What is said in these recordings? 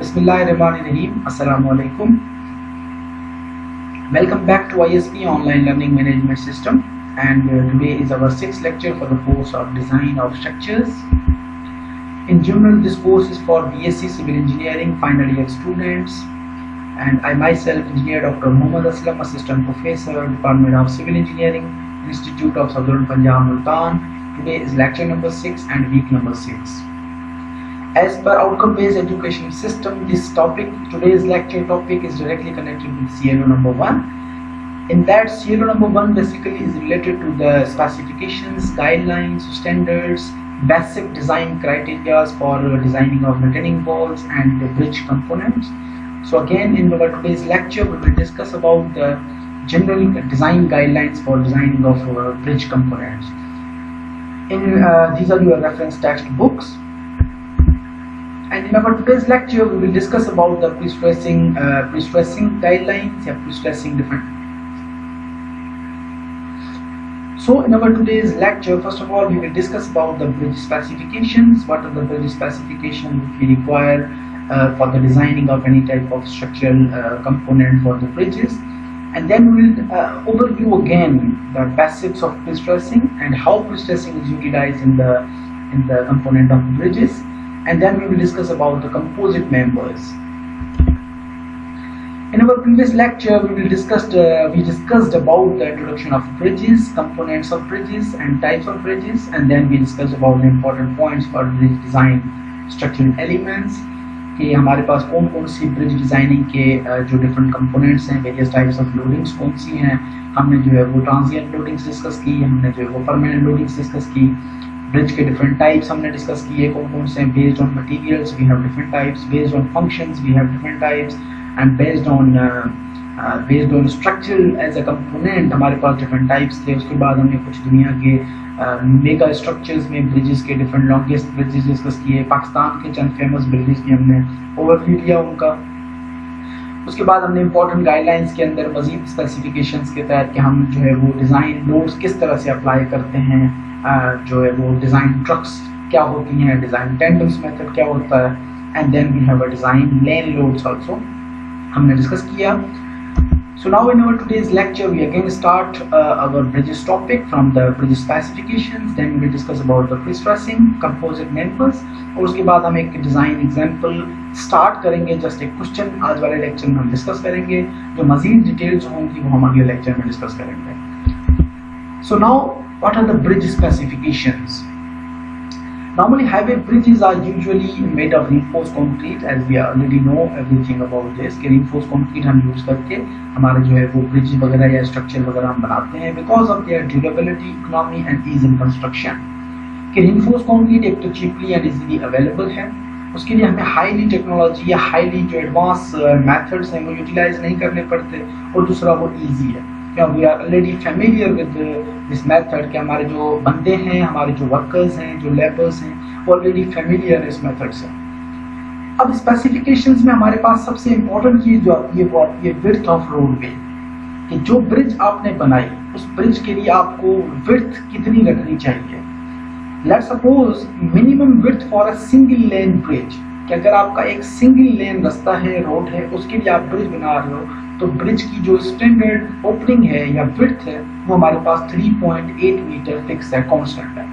Bismillahirrahmanirrahim. Assalamu alaikum. Welcome back to ISP Online Learning Management System, and today is our sixth lecture for the course of Design of Structures. In general, this course is for BSc Civil Engineering final year students, and I myself, Engineer Dr. Muhammad Aslam, Assistant Professor, Department of Civil Engineering, Institute of Southern Punjab, Multan. Today is lecture number 6 and week number 6. As per outcome-based education system, today's lecture topic is directly connected with CLO number 1. In that, CLO number 1 basically is related to the specifications, guidelines, standards, basic design criteria for designing of retaining walls and the bridge components. So again, in our today's lecture, we will discuss about the general design guidelines for designing of bridge components. These are your reference textbooks. And in our today's lecture, we will discuss about the pre-stressing guidelines, pre-stressing different. So in our today's lecture, first of all, we will discuss about the bridge specifications. What are the bridge specifications which we require for the designing of any type of structural component for the bridges, and then we will overview again the basics of pre-stressing and how pre-stressing is utilized in the component of bridges. And then we will discuss about the composite members. In our previous lecture, we discussed about the introduction of bridges, components of bridges, and types of bridges, and then we discussed about the important points for bridge design, structural elements, कि हमारे पास कौन कौन सी bridge designing के जो different components हैं, various types of loadings कौन सी हैं. हमने जो है वो ट्रांजिएंट लोडिंग्स डिस्कस की, हमने जो है वो परमानेंट लोडिंग्स डिस्कस की. ब्रिज के डिफरेंट टाइप्स हमने डिस्कस किए, कौन कौन से हैं. Based on materials we have different types, based on functions we have different types, and based on structure as a component हमारे पास डिफरेंट टाइप्स थे. उसके बाद हमने कुछ दुनिया के मेगा स्ट्रक्चर्स में ब्रिजेस के डिफरेंट लॉन्गेस्ट ब्रिजेस डिस्कस किए. पाकिस्तान के चंद फेमस ब्रिजेस की हमने ओवरव्यू लिया उनका. उसके बाद हमने इंपॉर्टेंट गाइडलाइंस के अंदर मजीद स्पेसिफिकेशंस के तहत कि हम जो है वो डिज़ाइन लोड्स किस तरह से अप्लाई करते हैं, जो है वो डिज़ाइन ट्रक्स क्या होती हैं, डिज़ाइन टेंडम्स मेथड क्या होता है, and then we have a design lane loads also हमने डिस्कस किया. So now in our today's lecture, we again start our bridges topic from the bridge specifications. Then we will discuss about the pre-stressing, composite members, और उसके बाद हम एक design example start करेंगे. Just एक question आज वाले लेक्चर में हम डिस्कस करेंगे. जो मजीद डिटेल्स होंगी वो हम अगले लेक्चर में डिस्कस करेंगे. So now what are the bridge specifications? Normally highway bridges are usually made of reinforced concrete, as we already know everything about this. कि reinforced concrete हम यूज करके हमारे जो है वो ब्रिज वगैरह या स्ट्रक्चर वगैरह हम बनाते हैं because of their durability, economy and ease in construction. कि reinforced concrete एक तो cheaply and easily available है, उसके लिए हमें हाईली टेक्नोलॉजी या हाईली जो एडवांस मेथड्स हैं वो यूटिलाइज नहीं करने पड़ते, और दूसरा वो ईजी है. We are already familiar with this method कि हमारे जो बंदे हैं, हमारे जो वर्कर्स हैं, जो लेबर्स हैं, वो ऑलरेडी फेमिलियर इस मेथड से. अब स्पेसिफिकेशंस में हमारे पास सबसे इम्पोर्टेंट चीज़ जो आती है वो आती है विड्थ ऑफ रोडवे. कि जो ब्रिज आपने बनाई उस ब्रिज के लिए आपको विड्थ कितनी रखनी चाहिए. Let's suppose minimum width for a single lane bridge, कि अगर आपका एक सिंगल लेन रास्ता है, रोड है, उसके लिए आप ब्रिज बना रहे हो, तो ब्रिज की जो स्टैंडर्ड ओपनिंग है या विड्थ है वो हमारे पास 3.8 मीटर फिक्स है, कांस्टेंट है.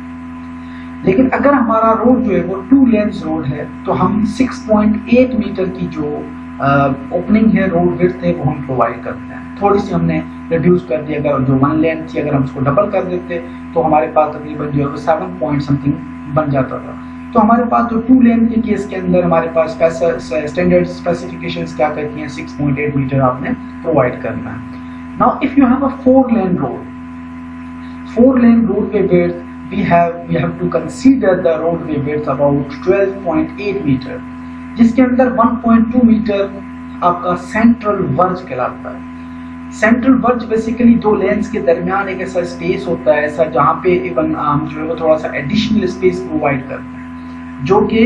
लेकिन अगर हमारा रोड जो है वो 2 लेन्स रोड है तो हम 6.8 मीटर की जो ओपनिंग है, रोड विड्थ है, वो हम प्रोवाइड करते हैं. थोड़ी सी हमने रिड्यूस कर दी. अगर जो 1 लेन थी अगर हम उसको डबल कर देते तो हमारे पास तकरीबन जो है वो 7 पॉइंट समथिंग बन जाता था. तो हमारे पास जो 2 लेन के केस के अंदर हमारे पास स्टैंडर्ड स्पेसिफिकेशंस क्या कहती हैं, 6.8 मीटर आपने प्रोवाइड करना है. Now if you have a 4 lane road पे width, we have to consider the roadway width about 12.8 metre, जिसके अंदर 1.2 मीटर आपका सेंट्रल वर्ज कहलाता है. सेंट्रल वर्ज बेसिकली 2 लेन्स के दरमियान एक ऐसा स्पेस होता है, ऐसा जहाँ पे इवन जो है वो थोड़ा सा एडिशनल स्पेस प्रोवाइड करते हैं, जो कि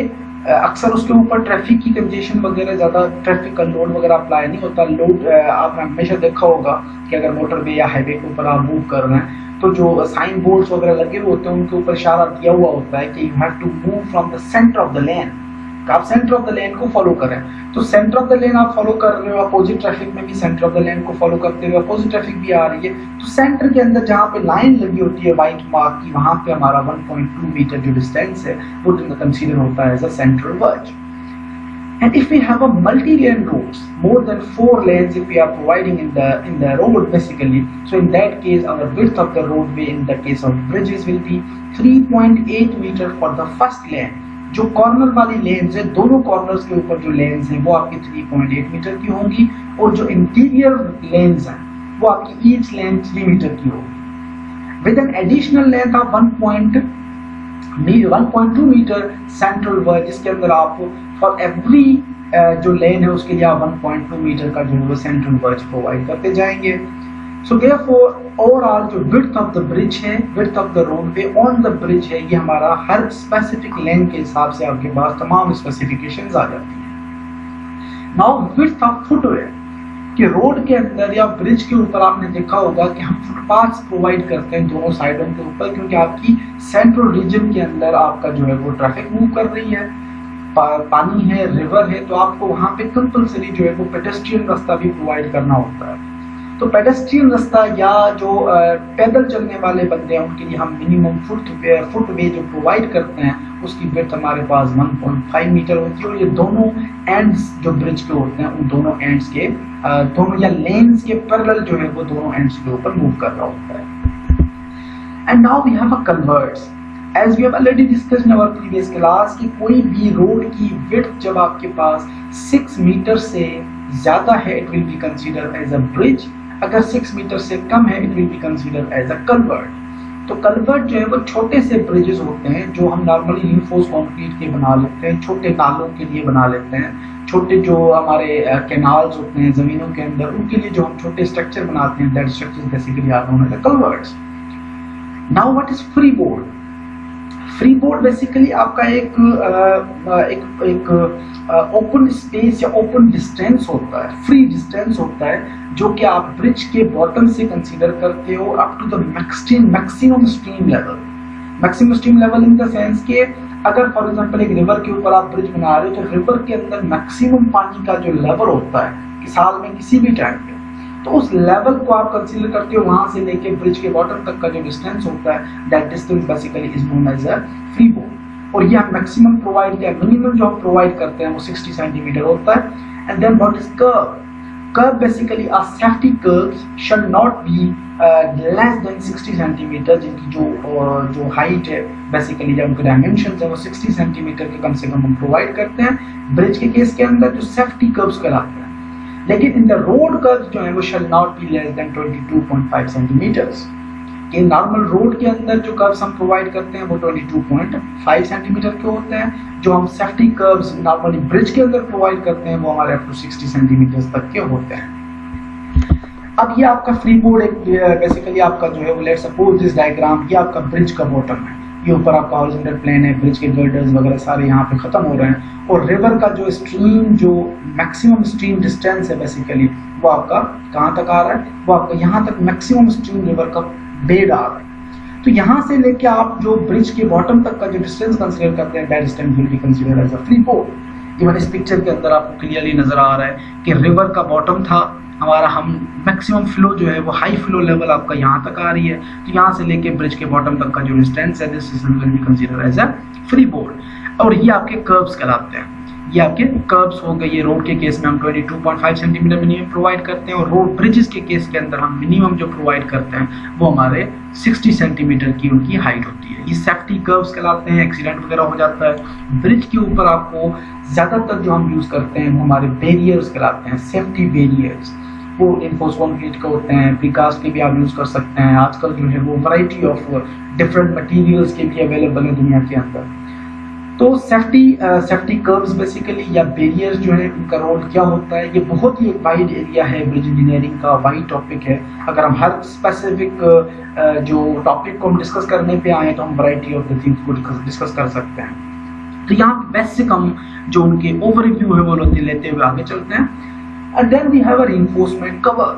अक्सर उसके ऊपर ट्रैफिक की कंजेशन वगैरह, ज़्यादा ट्रैफिक का लोड वगैरह अप्लाई नहीं होता. लोड आपने हमेशा देखा होगा कि अगर मोटरवे या हाईवे के ऊपर आप मूव कर रहे हैं तो जो साइन बोर्ड्स वगैरह लगे हुए होते हैं उनके ऊपर इशारा दिया हुआ होता है कि you have to move from the centre of the lane. आप सेंटर ऑफ द लेन को फॉलो करें। तो सेंटर ऑफ द लेन आप फॉलो कर रहे हो, अपोजिट ट्रैफिक में भी सेंटर ऑफ द लेन को फॉलो करते हुए अपोजिट ट्रैफिक भी आ रही है, तो सेंटर के अंदर जहाँ पे लाइन लगी होती है व्हाइट मार्क की, वहां पे हमारा 1.2 मीटर जो डिस्टेंस है वो कंसीडर होता है as a central verge. And if we have a multi-lane roads, more than 4 lanes if we are providing in the road basically, so in that case our width of the roadway in the case of bridges will be 3.8 meter for the first lane। जो corner वाली lens है, दोनों corners के ऊपर जो lens हैं वो आपकी 3.8 मीटर की होंगी, और जो इंटीरियर लेन्स हैं वो आपकी ईच लेन 3 मीटर की होगी, with an additional length of 1.2 metre central verge, जिसके अंदर आप फॉर एवरी जो लेन है उसके लिए आप 1.2 मीटर का जो है सेंट्रल वर्ज प्रोवाइड करते जाएंगे। सो देयरफॉर ओवरऑल जो विड्थ ऑफ द ब्रिज है, width of the roadway on the bridge है, ये हमारा हर स्पेसिफिक लेन के हिसाब से आपके पास तमाम स्पेसिफिकेशंस आ जाती हैं। नाउ विड्थ ऑफ फुटवे कि रोड के अंदर या ब्रिज के ऊपर आपने देखा होगा कि हम फुटपाथ प्रोवाइड करते हैं दोनों साइडों के ऊपर, क्योंकि आपकी सेंट्रल रीजन के अंदर आपका जो है वो ट्रैफिक मूव कर रही है, पानी है, रिवर है, तो आपको वहां पे कंपल्सरी जो है वो पेडेस्ट्रियन रास्ता भी प्रोवाइड करना होता है। तो पेडेस्ट्रियन रास्ता या जो पैदल चलने वाले बंदे हैं उनके लिए हम मिनिमम फुटवे जो प्रोवाइड करते हैं उसकी विड्थ हमारे पास 1.5 मीटर होती है, और ये दोनों एंड्स जो ब्रिज के होते हैं उन दोनों एंड्स के दोनों या लेन्स के पैरेलल जो है वो दोनों एंड्स के ऊपर मूव कर रहा होता है। And now we have a converts, as we have already discussed in our previous class कि कोई भी रोड की विड्थ जब आपके पास 6 मीटर से ज्यादा है it will be consider as a bridge, अगर 6 मीटर से कम है it will be consider as a culvert. तो कल्वर्ट जो है वो छोटे से ब्रिजेस होते हैं जो हम नॉर्मली रीइंफोर्स कंक्रीट के बना लेते हैं, छोटे नालों के लिए बना लेते हैं, छोटे जो हमारे कैनाल्स होते हैं जमीनों के अंदर उनके लिए जो हम छोटे स्ट्रक्चर बनाते हैं, that structures basically are known as culverts. Now what is free board? Free board basically आपका एक ओपन स्पेस या ओपन डिस्टेंस होता है, फ्री डिस्टेंस होता है जो कि आप ब्रिज के बॉटम से कंसीडर करते हो up to the maximum stream level. Maximum stream level in the sense के अगर फॉर एग्जांपल एक रिवर के ऊपर आप ब्रिज बना रहे हो तो रिवर के अंदर मैक्सिमम पानी का जो लेवल होता है साल में किसी भी टाइम पे, तो उस लेवल को आप कंसीडर करते हो, वहां से लेके ब्रिज के बॉटम तक का जो डिस्टेंस होता है that distance basically is known as a free board. और ये हम मैक्सिमम प्रोवाइड या मिनिमम जो हम प्रोवाइड करते हैं वो 60 सेंटीमीटर होता है। And then what is kerb? Kerb basically a safety kerbs shall not be less than 60 centimetre, जिनकी जो हाइट है बेसिकली या उनके डायमेंशंस है वो 60 सेंटीमीटर के कम से कम हम प्रोवाइड करते हैं ब्रिज के केस के अंदर, जो सेफ्टी कर्व्स कहलाते हैं। लेकिन इन द रोड कर्व जो है वो shall not be less than 22.5 centimetres. कि नॉर्मल रोड के अंदर जो कर्व्स हम प्रोवाइड करते हैं वो 22.5 सेंटीमीटर के होते हैं, जो हम सेफ्टी कर्व्स नॉर्मली ब्रिज के अंदर प्रोवाइड करते हैं वो हमारे अप टू 60 सेंटीमीटर तक के होते हैं। अब ये आपका फ्री बोर्ड एक बेसिकली आपका जो है वो लेट्स सपोज दिस डायग्राम, ये आपका ब्रिज का बॉटम है, ये ऊपर आपका हॉरिजॉन्टल प्लेन है, ब्रिज के गर्डर्स वगैरह सारे यहाँ पे खत्म हो रहे हैं, और रिवर का जो स्ट्रीम जो मैक्सिमम स्ट्रीम डिस्टेंस है बेसिकली वो आपका कहाँ तक आ रहा है, वो आपका यहाँ तक मैक्सिमम स्ट्रीम रिवर का बेड आ रहा है। तो यहाँ से लेके आप जो ब्रिज के बॉटम तक का जो डिस्टेंस कंसीडर करते हैं that distance will be considered as a free board. Even इस पिक्चर के अंदर आपको क्लियरली नजर आ रहा है कि रिवर का बॉटम था हमारा, हम मैक्सिमम फ्लो जो है वो हाई फ्लो लेवल आपका यहाँ तक आ रही है, तो यहाँ से लेके ब्रिज के बॉटम तक का जो डिस्टेंस है this will be considered as a free board. और ये आपके कर्व्स कहलाते हैं, ये आपके कर्व्स हो गए। ये रोड के केस में हम 22.5 सेंटीमीटर मिनिमम प्रोवाइड करते हैं, और रोड ब्रिजेस के केस के अंदर हम मिनिमम जो प्रोवाइड करते हैं वो हमारे 60 सेंटीमीटर की उनकी हाइट होती है। ये सेफ्टी कर्व्स कहलाते हैं। एक्सीडेंट वगैरह हो जाता है ब्रिज के ऊपर, आपको ज्यादातर जो हम यूज करते हैं वो हमारे बैरियर्स कहलाते हैं, सेफ्टी बैरियर्स। वो इनफोर्स कंक्रीट के होते हैं, प्रीकास्ट के भी आप यूज कर सकते हैं। आजकल जो है वो वैरायटी ऑफ डिफरेंट मटेरियल्स के भी अवेलेबल है दुनिया के अंदर। तो सेफ्टी कर्व्स बेसिकली या बैरियर्स जो है उनका रोल क्या होता है, ये बहुत ही एक वाइड एरिया है, ब्रिज इंजीनियरिंग का वाइड टॉपिक है। अगर हम हर स्पेसिफिक जो टॉपिक को हम डिस्कस करने पे आए तो हम वैरायटी ऑफ द थिंग्स को डिस्कस कर सकते हैं। तो यहाँ बेसिक हम जो उनके ओवरव्यू है वो लेते हुए आगे चलते हैं। And then we have a reinforcement cover.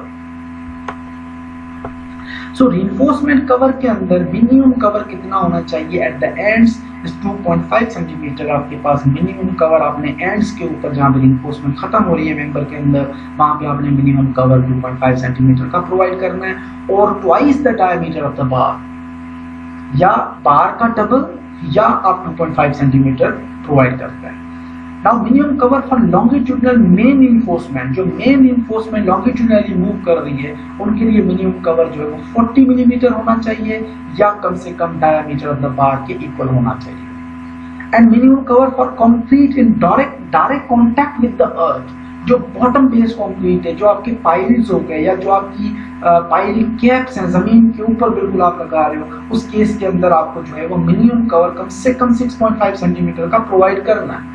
So reinforcement cover के अंदर मिनिमम कवर कितना होना चाहिए at the ends is 2.5 centimetre. आपके पास मिनिमम कवर आपने एंड्स के ऊपर जहाँ पे रीइंफोर्समेंट खत्म हो रही है मेंबर के अंदर, वहां पे आपने मिनिमम कवर 2.5 सेंटीमीटर का प्रोवाइड करना है, और twice the diameter of the बार, या बार का डबल या आप 2.5 सेंटीमीटर प्रोवाइड करते हैं। Now minimum cover for longitudinal main reinforcement, जो मेन रीइंफोर्समेंट लॉन्गिट्यूडनली मूव कर रही है उनके लिए मिनिमम कवर जो है वो 40 मिलीमीटर होना चाहिए या कम से कम डायमीटर ऑफ द बार के इक्वल होना चाहिए। And minimum cover for concrete in direct contact with the earth, जो बॉटम बेस कंक्रीट है, जो आपके पाइल्स हो गए या जो आपकी पाइल कैप्स हैं, जमीन के ऊपर बिल्कुल आप लगा रहे हो, उस केस के अंदर आपको जो है वो मिनिमम कवर कम से कम 6.5 सेंटीमीटर का प्रोवाइड करना है।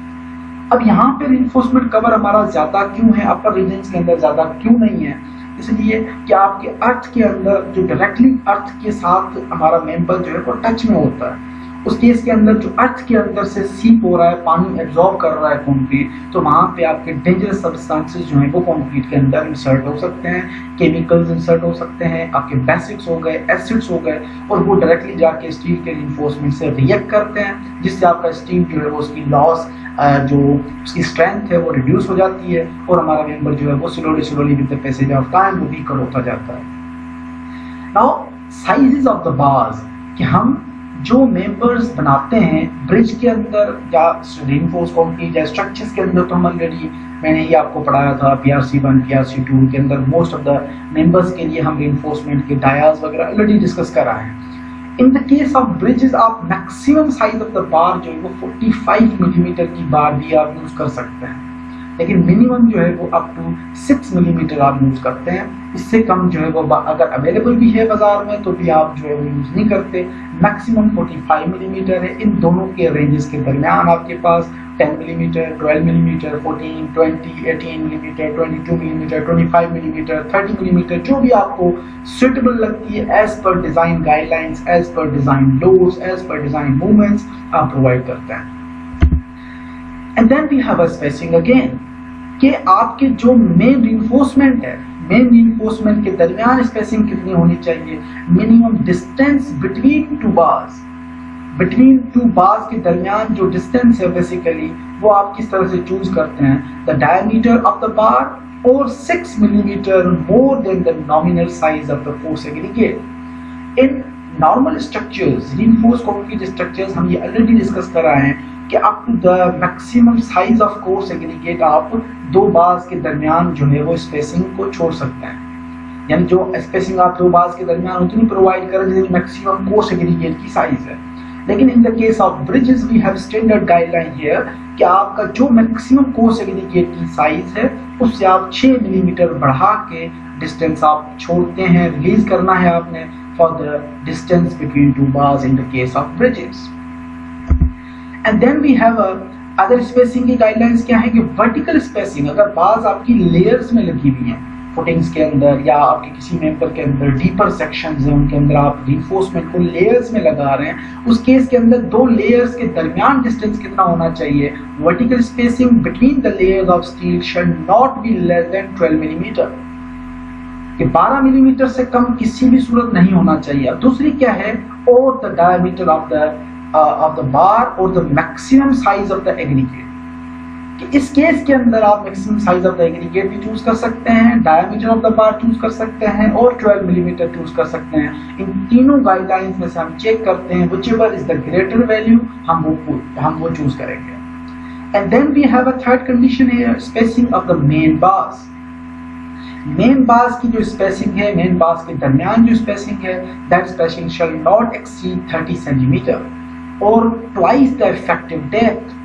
अब यहाँ पे रीइंफोर्समेंट कवर हमारा ज्यादा क्यों है, अपर रीजन्स के अंदर ज्यादा क्यों नहीं है? इसलिए कि आपके अर्थ के अंदर जो डायरेक्टली अर्थ के साथ हमारा मेंबर जो है वो टच में होता है, उस केस के अंदर जो अर्थ के अंदर से सीप हो रहा है, पानी एब्जॉर्ब कर रहा है कंक्रीट, तो वहां पे आपके डेंजरस सब्सटेंसेस जो है वो कंक्रीट के अंदर इंसर्ट हो सकते हैं, केमिकल्स इंसर्ट हो सकते हैं, आपके बेसिक्स हो गए, एसिड्स हो गए, और वो डायरेक्टली जाके स्टील के रीइंफोर्समेंट से रिएक्ट करते हैं, जिससे आपका स्टील जो है वो उसकी लॉस, जो उसकी स्ट्रेंथ है वो रिड्यूस हो जाती है, और हमारा मेंबर जो है वो slowly with the passage of time वो वीकर होता जाता है। Now sizes of the bars, कि हम जो मेंबर्स बनाते हैं ब्रिज के अंदर या रीइंफोर्स कंक्रीट या स्ट्रक्चर्स के अंदर, तो हम ऑलरेडी मैंने ही आपको पढ़ाया था PRC1 PRC2 के अंदर मोस्ट ऑफ द मेंबर्स के लिए हम रीइंफोर्समेंट के डायाज वगैरह ऑलरेडी डिस्कस करा है। In the case of bridges आप maximum size of the bar जो है वो 45 मिलीमीटर की बार भी आप यूज कर सकते हैं, लेकिन मिनिमम जो है वो अप टू 6 मिलीमीटर आप यूज करते हैं। इससे कम जो है वो अगर अवेलेबल भी है बाजार में तो भी आप जो है वो यूज नहीं करते। मैक्सिमम 45 मिलीमीटर है। इन दोनों के रेंजेस के दरमियान आपके पास 10 millimetre, 12 millimetre, 14, 20, 18 millimetre, 22 millimetre, 25 millimetre, 30 millimetre, जो भी आपको सुटेबल लगती है as per design guidelines, as per design laws, as per design movements आप प्रोवाइड करते हैं। And then we have a spacing again, कि आपके जो मेन रीइंफोर्समेंट है, मेन रीइंफोर्समेंट के दरमियान स्पेसिंग कितनी होनी चाहिए? Minimum distance between two bars, between two bars के दरमियान जो डिस्टेंस है बेसिकली वो आप किस तरह से चूज करते हैं? The diameter of the bar और 6 millimetre more than the nominal size of the coarse aggregate. In normal structures, reinforced concrete structures, हम ये ऑलरेडी डिस्कस कर रहे हैं कि up to the maximum size of coarse aggregate आप 2 bars के दरमियान जो है वो स्पेसिंग को छोड़ सकते हैं, यानी जो स्पेसिंग आप 2 बार्स के दरमियान उतनी प्रोवाइड करें जितनी मैक्सिमम कोर्स एग्रीगेट की साइज है। लेकिन in the case of bridges we have standard guideline here कि आपका जो मैक्सिमम कोर्स एग्रीगेट की साइज है उससे आप 6 मिलीमीटर बढ़ा के डिस्टेंस आप छोड़ते हैं, रिलीज करना है आपने for the distance between 2 bars in the case of bridges. And then we have other spacing की गाइडलाइंस क्या है कि वर्टिकल स्पेसिंग, अगर बार्स आपकी लेयर्स में लगी हुई हैं, फुटिंग्स के अंदर या आपके किसी मेंबर के अंदर डीपर सेक्शंस हैं, उनके अंदर आप रीइंफोर्समेंट को लेयर्स में लगा रहे हैं, उस केस के अंदर 2 लेयर्स के दरमियान डिस्टेंस कितना होना चाहिए? Vertical spacing between the layers of steel should not be less then 12 millimetre, कि 12 मिलीमीटर से कम किसी भी सूरत नहीं होना चाहिए। अब दूसरी क्या है? और the diameter of the bar और the maximum size of the aggregate, कि इस केस के अंदर आप maximum size of the aggregate भी चूज कर सकते हैं, diameter of the bar choose कर सकते हैं और 12 मिलीमीटर चूज कर सकते हैं। इन तीनों गाइडलाइंस में से हम चेक करते हैं whichever is the greater value हम वो चूज करेंगे। And then we have a third condition here, spacing of the main bars. Main bars की जो स्पेसिंग है, मेन बार्स के दरमियान जो स्पेसिंग है, that spacing shell not exceed 30 centimetre और ट्वाइस द इफेक्टिव डेप्थ।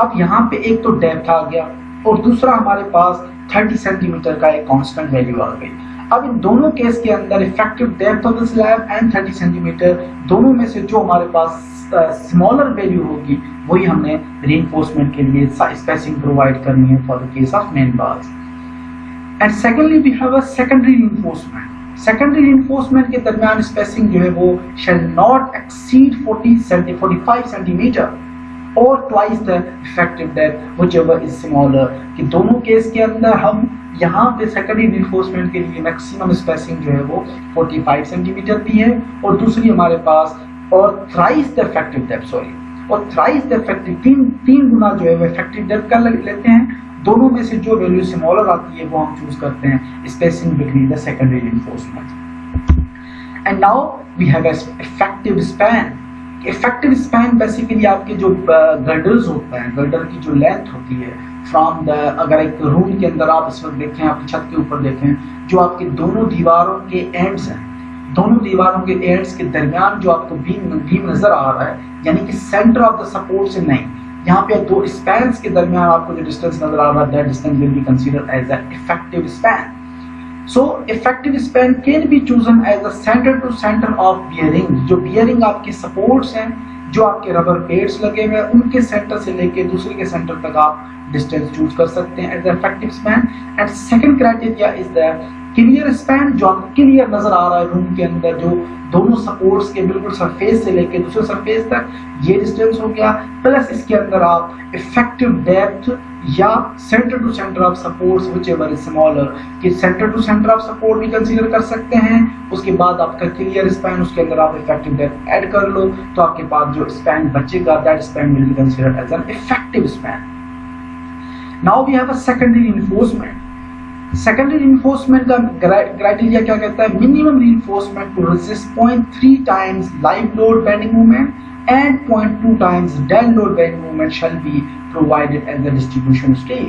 अब यहाँ पे एक तो डेप्थ आ गया और दूसरा हमारे पास 30 सेंटीमीटर का एक कांस्टेंट वैल्यू आ गई। अब इन दोनों केस के अंदर effective depth of the slab and 30 centimetre, दोनों में से जो हमारे पास स्मॉलर वैल्यू होगी वही हमने रीइंफोर्समेंट के लिए स्पेसिंग प्रोवाइड करनी है for the case of main bars. And secondly we have a secondary reinforcement. Secondary reinforcement के दरमियान स्पेसिंग जो है वो शैल नॉट एक्सीड 45 सेंटीमीटर और twice the effective depth whichever is smaller, कि दोनों केस के अंदर हम यहाँ पे सेकेंडरी रिइंफोर्समेंट के लिए मैक्सिमम स्पेसिंग जो है वो 45 सेंटीमीटर दी है, और दूसरी हमारे पास और thrice the effective depth, sorry, और थ्राइस द इफेक्टिव, तीन गुना जो है वो इफेक्टिव डेप्थ का लेते हैं। दोनों में से जो वैल्यू स्मॉलर आती है वो हम चूज करते हैं spacing between the secondary reinforcement. And now we have effective span. Effective span basically आपके जो गर्डर्स होता है, गर्डर की जो लेंथ होती है फ्रॉम द, अगर एक रूम के अंदर आप इस वक्त देखें, आपकी छत के ऊपर देखें, जो आपके दोनों दीवारों के एंड्स हैं, दोनों दीवारों के एंड्स के दरमियान जो आपको बीम नजर आ रहा है, यानी कि सेंटर ऑफ द सपोर्ट से नहीं, यहाँ पे दो स्पैन्स के दरमियान आपको जो डिस्टेंस नजर आ रहा है, that distance will be considered as a effective span. So effective span can be chosen as the center to center of bearing। जो bearing आपके supports हैं, जो आपके रबर पेड्स लगे हुए हैं, उनके सेंटर से लेके दूसरे के सेंटर तक आप डिस्टेंस चूज कर सकते हैं as effective span. And second criteria is the clear span, जो आपको क्लियर नजर आ रहा है रूम के अंदर, जो दोनों सपोर्ट्स के बिल्कुल सरफेस से लेके दूसरे सरफेस तक ये डिस्टेंस हो गया, प्लस इसके अंदर आप इफेक्टिव डेप्थ या centre to centre of supports whichever is smaller, कि centre to centre of support भी कंसीडर कर सकते हैं। उसके बाद आपका क्लियर स्पैन, उसके अंदर आप इफेक्टिव डेप्थ ऐड कर लो, तो आपके पास जो स्पैन बचेगा that span will be considered as an effective span. Now we have a secondary reinforcement. Secondary reinforcement का क्राइटेरिया क्या कहता है? Minimum reinforcement to resist 0.3 times live load bending movement and 0.2 times dead load bearing movement shall be provided as the distribution steel।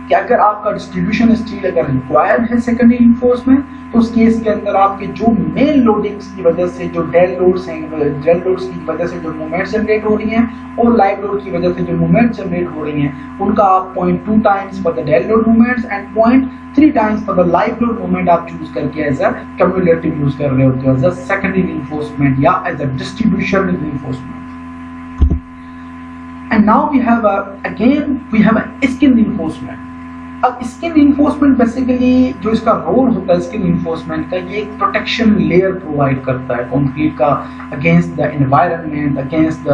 कि अगर आपका distribution steel अगर required है secondary reinforcement, तो उस केस के अंदर आपके जो मेन लोडिंग्स की वजह से जो डेड लोड्स हैं, डेड लोड्स की वजह से जो मूवमेंट जनरेट हो रही हैं और लाइव लोड की वजह से जो मूवमेंट जनरेट हो रही हैं, उनका आप 0.2 times for the dead load movements and 0.3 times for the live load movement आप चूज करके एज अ क्यूमुलेटिव यूज कर रहे होते हो एज अ सेकेंडरी रिइंफोर्समेंट या as a distribution reinforcement. And now we have a skin reinforcement। अब skin reinforcement basically जो इसका रोल होता है स्किन रिइंफोर्समेंट का, ये एक प्रोटेक्शन लेयर प्रोवाइड करता है कंक्रीट का against the environment, against the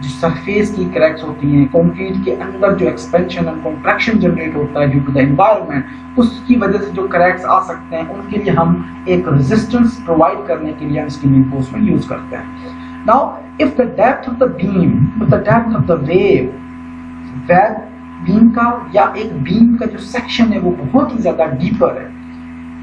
जो सरफेस की क्रैक्स होती हैं, कंक्रीट के अंदर जो एक्सपेंशन एंड कॉन्ट्रैक्शन जनरेट होता है ड्यू टू द एनवायरनमेंट, उसकी वजह से जो क्रैक्स आ सकते हैं उनके लिए हम एक रेजिस्टेंस प्रोवाइड करने के लिए हम स्किन रिइंफोर्समेंट यूज करते हैं। Now if the depth of the beam, if the depth of the web beam का या एक बीम का जो सेक्शन है वो बहुत ही ज्यादा डीपर है,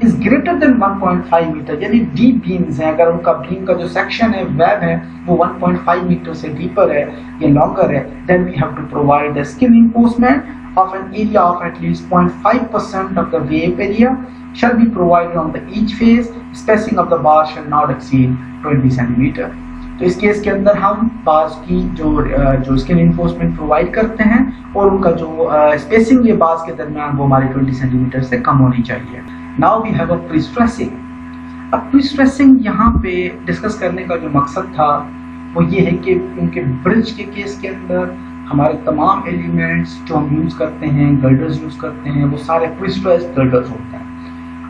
इज ग्रेटर देन 1.5 मीटर, यानी डीप बीम्स हैं, अगर उनका बीम का जो सेक्शन है वेब है वो 1.5 मीटर से डीपर है या लॉन्गर है, then we have to provide the skin reinforcement of an area of at least 0.5% of the web area shall be provided on the each face। spacing of the bar shall not exceed 20 centimeter। तो इस case के अंदर हम bars की जो skin reinforcement provide करते हैं और उनका जो स्पेसिंग ये बार्स के दरमियान वो हमारे 20 सेंटीमीटर से कम होनी चाहिए। Now we have a prestressing. अब प्री-स्ट्रेसिंग यहाँ पे डिस्कस करने का जो मकसद था वो ये है कि उनके ब्रिज के केस के अंदर हमारे तमाम एलिमेंट्स जो हम यूज करते हैं, गर्डर्स यूज करते हैं, वो सारे प्री-स्ट्रेस्ड गर्डर्स होते हैं।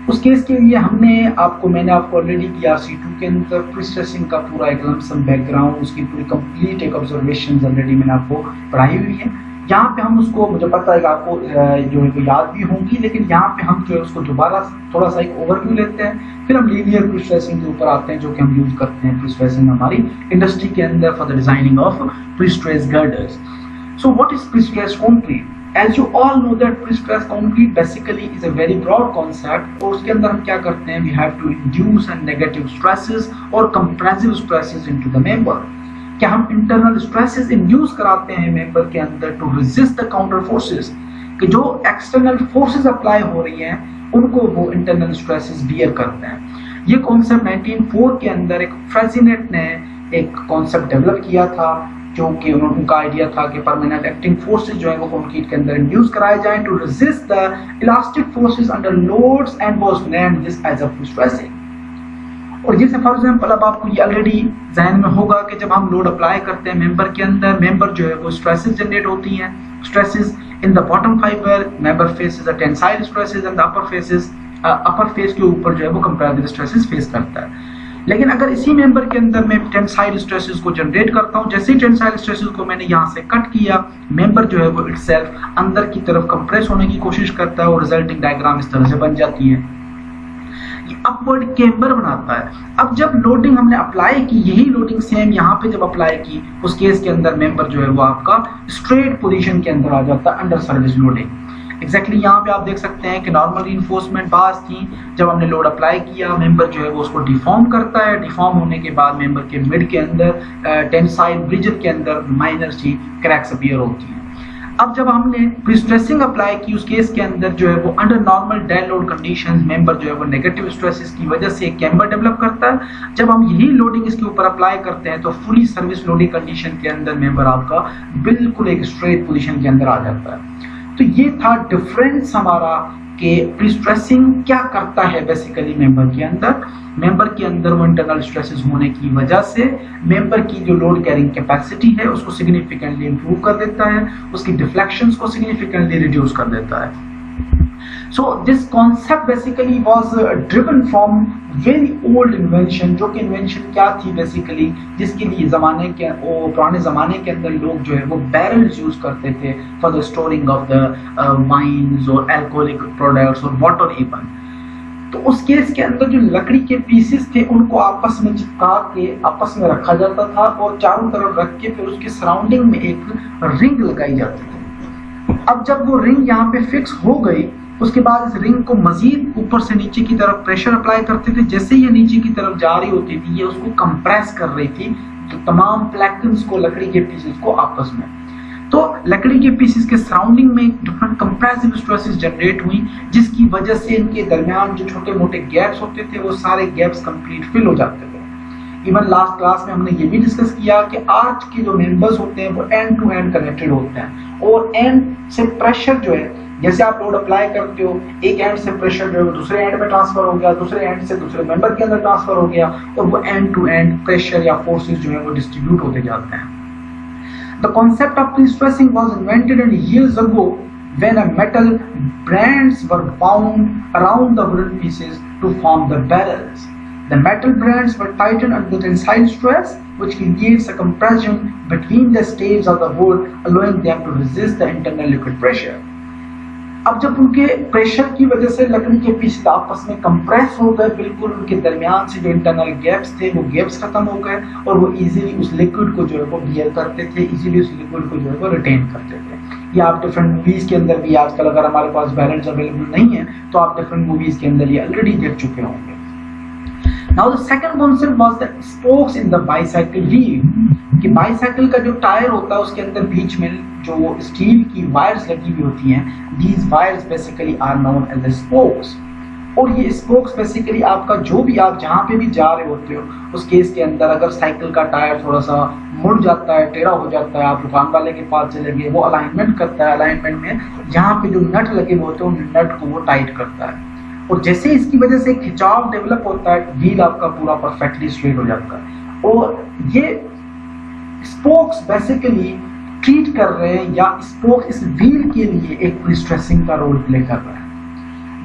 उस केस के लिए मैंने आपको ऑलरेडी ERC2 के अंदर प्री-स्ट्रेसिंग का पूरा एक लमसम बैकग्राउंड, उसकी पूरी कंप्लीट एक ऑब्जर्वेशन ऑलरेडी मैंने आपको पढ़ाई हुई है। यहाँ पे हम उसको, मुझे पता है कि आपको जो है वो याद भी होंगी, लेकिन यहाँ पे हम जो है उसको दोबारा थोड़ा सा एक ओवरव्यू लेते हैं, फिर हम लीनियर प्री-स्ट्रेसिंग के ऊपर आते हैं जो कि हम यूज करते हैं प्री-स्ट्रेसिंग हमारी इंडस्ट्री के अंदर for the designing of prestressed girders. So what is prestressed concrete? As you all know that pre-stressed concrete basically is a very broad concept, और उसके अंदर हम क्या करते हैं, we have to induce and negative stresses और compressive stresses into the member। क्या हम internal stresses induce कराते हैं member के अंदर to resist the counter forces, कि जो external forces apply हो रही हैं उनको वो internal stresses bear करते हैं। ये concept 1904 के अंदर एक फ्रेजिनेट ने एक concept develop किया था, जो कि उनका आइडिया था कि परमानेंट एक्टिंग फोर्सेस जो है वो कंक्रीट के अंदर इंड्यूस कराए जाएं to resist the elastic forces under loads and was named this as a prestressing. और जैसे फॉर एग्जांपल अब आपको ये ऑलरेडी ध्यान में होगा कि जब हम लोड अप्लाई करते हैं मेंबर के अंदर, मेंबर जो है वो स्ट्रेसेस जनरेट होती हैं। Stresses in the bottom fibre member faces the tensile stresses and the upper face के ऊपर जो है वो कंप्रेसिव स्ट्रेसेस फेस करता है। लेकिन अगर इसी मेंबर के अंदर मैं टेंसाइल स्ट्रेसेस को जनरेट करता हूं, जैसे ही टेंसाइल स्ट्रेसेस को मैंने यहां से कट किया, मेंबर जो है वो इटसेल्फ अंदर की तरफ कंप्रेस होने की कोशिश करता है और रिजल्टिंग डायग्राम इस तरह से बन जाती है, ये अपवर्ड केम्बर बनाता है। अब जब लोडिंग हमने अप्लाई की, यही लोडिंग सेम यहाँ पे जब अप्लाई की, उस केस के अंदर मेंबर जो है वो आपका स्ट्रेट पोजीशन के अंदर आ जाता है अंडर सर्विस लोडिंग। एग्जैक्टली यहाँ पे आप देख सकते हैं कि नॉर्मल रीइंफोर्समेंट बार्स थी, जब हमने लोड अप्लाई किया, मेंबर जो है वो उसको डिफॉर्म करता है। डिफॉर्म होने के बाद मेंबर के मिड के अंदर टेंसाइल ब्रिज के अंदर माइनर सी क्रैक्स अपीयर होती है। अब जब हमने प्रीस्ट्रेसिंग अप्लाई की, उस केस के अंदर जो है वो under normal dead load conditions member जो है वो नेगेटिव स्ट्रेसेस की वजह से एक कैम्बर डेवलप करता है। जब हम यही लोडिंग इसके ऊपर अप्लाई करते हैं तो फुली सर्विस लोडिंग कंडीशन के अंदर मेंबर आपका बिल्कुल एक स्ट्रेट पोजीशन के अंदर आ जाता है। तो ये था डिफरेंस हमारा कि प्रीस्ट्रेसिंग क्या करता है बेसिकली मेंबर के अंदर। मेंबर के अंदर वो इंटरनल स्ट्रेसेस होने की वजह से मेंबर की जो लोड कैरिंग कैपेसिटी है उसको सिग्निफिकेंटली इंप्रूव कर देता है, उसकी डिफ्लेक्शंस को सिग्निफिकेंटली रिड्यूस कर देता है। So this concept basically was driven from very old invention, जो कि इन्वेंशन क्या थी बेसिकली, जिसके लिए पुराने ज़माने के अंदर लोग जो है वो बैरल्स यूज करते थे for the storing of the wines और अल्कोहलिक प्रोडक्ट्स और वाटर इवन। तो उस केस के अंदर जो लकड़ी के पीसेस थे उनको आपस में चिपका के आपस में रखा जाता था और चारों तरफ रख के फिर उसके सराउंडिंग में एक रिंग लगाई जाती थी। अब जब वो रिंग यहाँ पे फिक्स हो गई, उसके बाद इस रिंग को मजीद ऊपर से नीचे की तरफ प्रेशर अप्लाई करते थे। जैसे ये नीचे की तरफ जा रही होती थी, ये उसको कंप्रेस कर रही थी तो तमाम प्लैटन्स को, लकड़ी के पीसेस को आपस में, तो लकड़ी के पीसेस के सराउंडिंग में डिफरेंट कंप्रेसिव स्ट्रेसेस जनरेट हुई, जिसकी वजह से इनके दरमियान जो छोटे मोटे गैप्स होते थे वो सारे गैप्स कंप्लीट फिल हो जाते थे। इवन लास्ट क्लास में हमने ये भी डिस्कस किया कि आर्च के जो मेंबर्स होते हैं वो एंड टू एंड कनेक्टेड होते हैं और एंड से प्रेशर जो है, जैसे आप लोड अप्लाई करते हो, एक एंड से प्रेशर जो है वो दूसरे एंड में ट्रांसफर हो गया, दूसरे एंड से दूसरे मेंबर के अंदर ट्रांसफर हो गया और वो एंड टू एंड प्रेशर या फोर्सेस जो है वो डिस्ट्रीब्यूट होते जाते हैं। The concept of pre-stressing was invented years ago when a metal bands were bound around the wooden pieces to form the barrels. The metal bands were tightened under tensile stress, which creates a compression between the staves of the wood, allowing them to resist the internal liquid pressure. अब जब उनके pressure की वजह से लकड़ी के piece आपस में कंप्रेस हो गए, बिल्कुल उनके दरमियान से जो इंटरनल गैप्स थे वो गैप्स खत्म हो गए और वो इजीली उस लिक्विड को जो है वो बियर करते थे, इजीली उस लिक्विड को जो है वो रिटेन करते थे। ये आप डिफरेंट मूवीज के अंदर भी आजकल, अगर हमारे पास बैलेंस अवेलेबल नहीं है तो आप डिफरेंट मूवीज के अंदर ये ऑलरेडी देख चुके होंगे। Now the second concept was the spokes in the bicycle wheel, कि बाईसाइकिल का जो टायर होता है उसके अंदर बीच में जो स्टील की वायर्स लगी हुई होती हैं, these wires basically are known as the spokes। और ये स्पोक्स बेसिकली आपका जो भी आप जहाँ पे भी जा रहे होते हो उस केस के अंदर अगर साइकिल का टायर थोड़ा सा मुड़ जाता है, टेढ़ा हो जाता है, आप दुकान वाले के पास चले गए, वो अलाइनमेंट करता है, अलाइनमेंट में जहाँ पे जो नट लगे हुए होते हैं उन नट को वो टाइट करता है और जैसे इसकी वजह से खिंचाव डेवलप होता है, व्हील आपका पूरा परफेक्टली स्ट्रेट हो जाता है। और ये स्पोक्स बेसिकली ट्रीट कर रहे हैं या स्पोक इस व्हील के लिए एक प्रीस्ट्रेसिंग का रोल प्ले कर रहा है।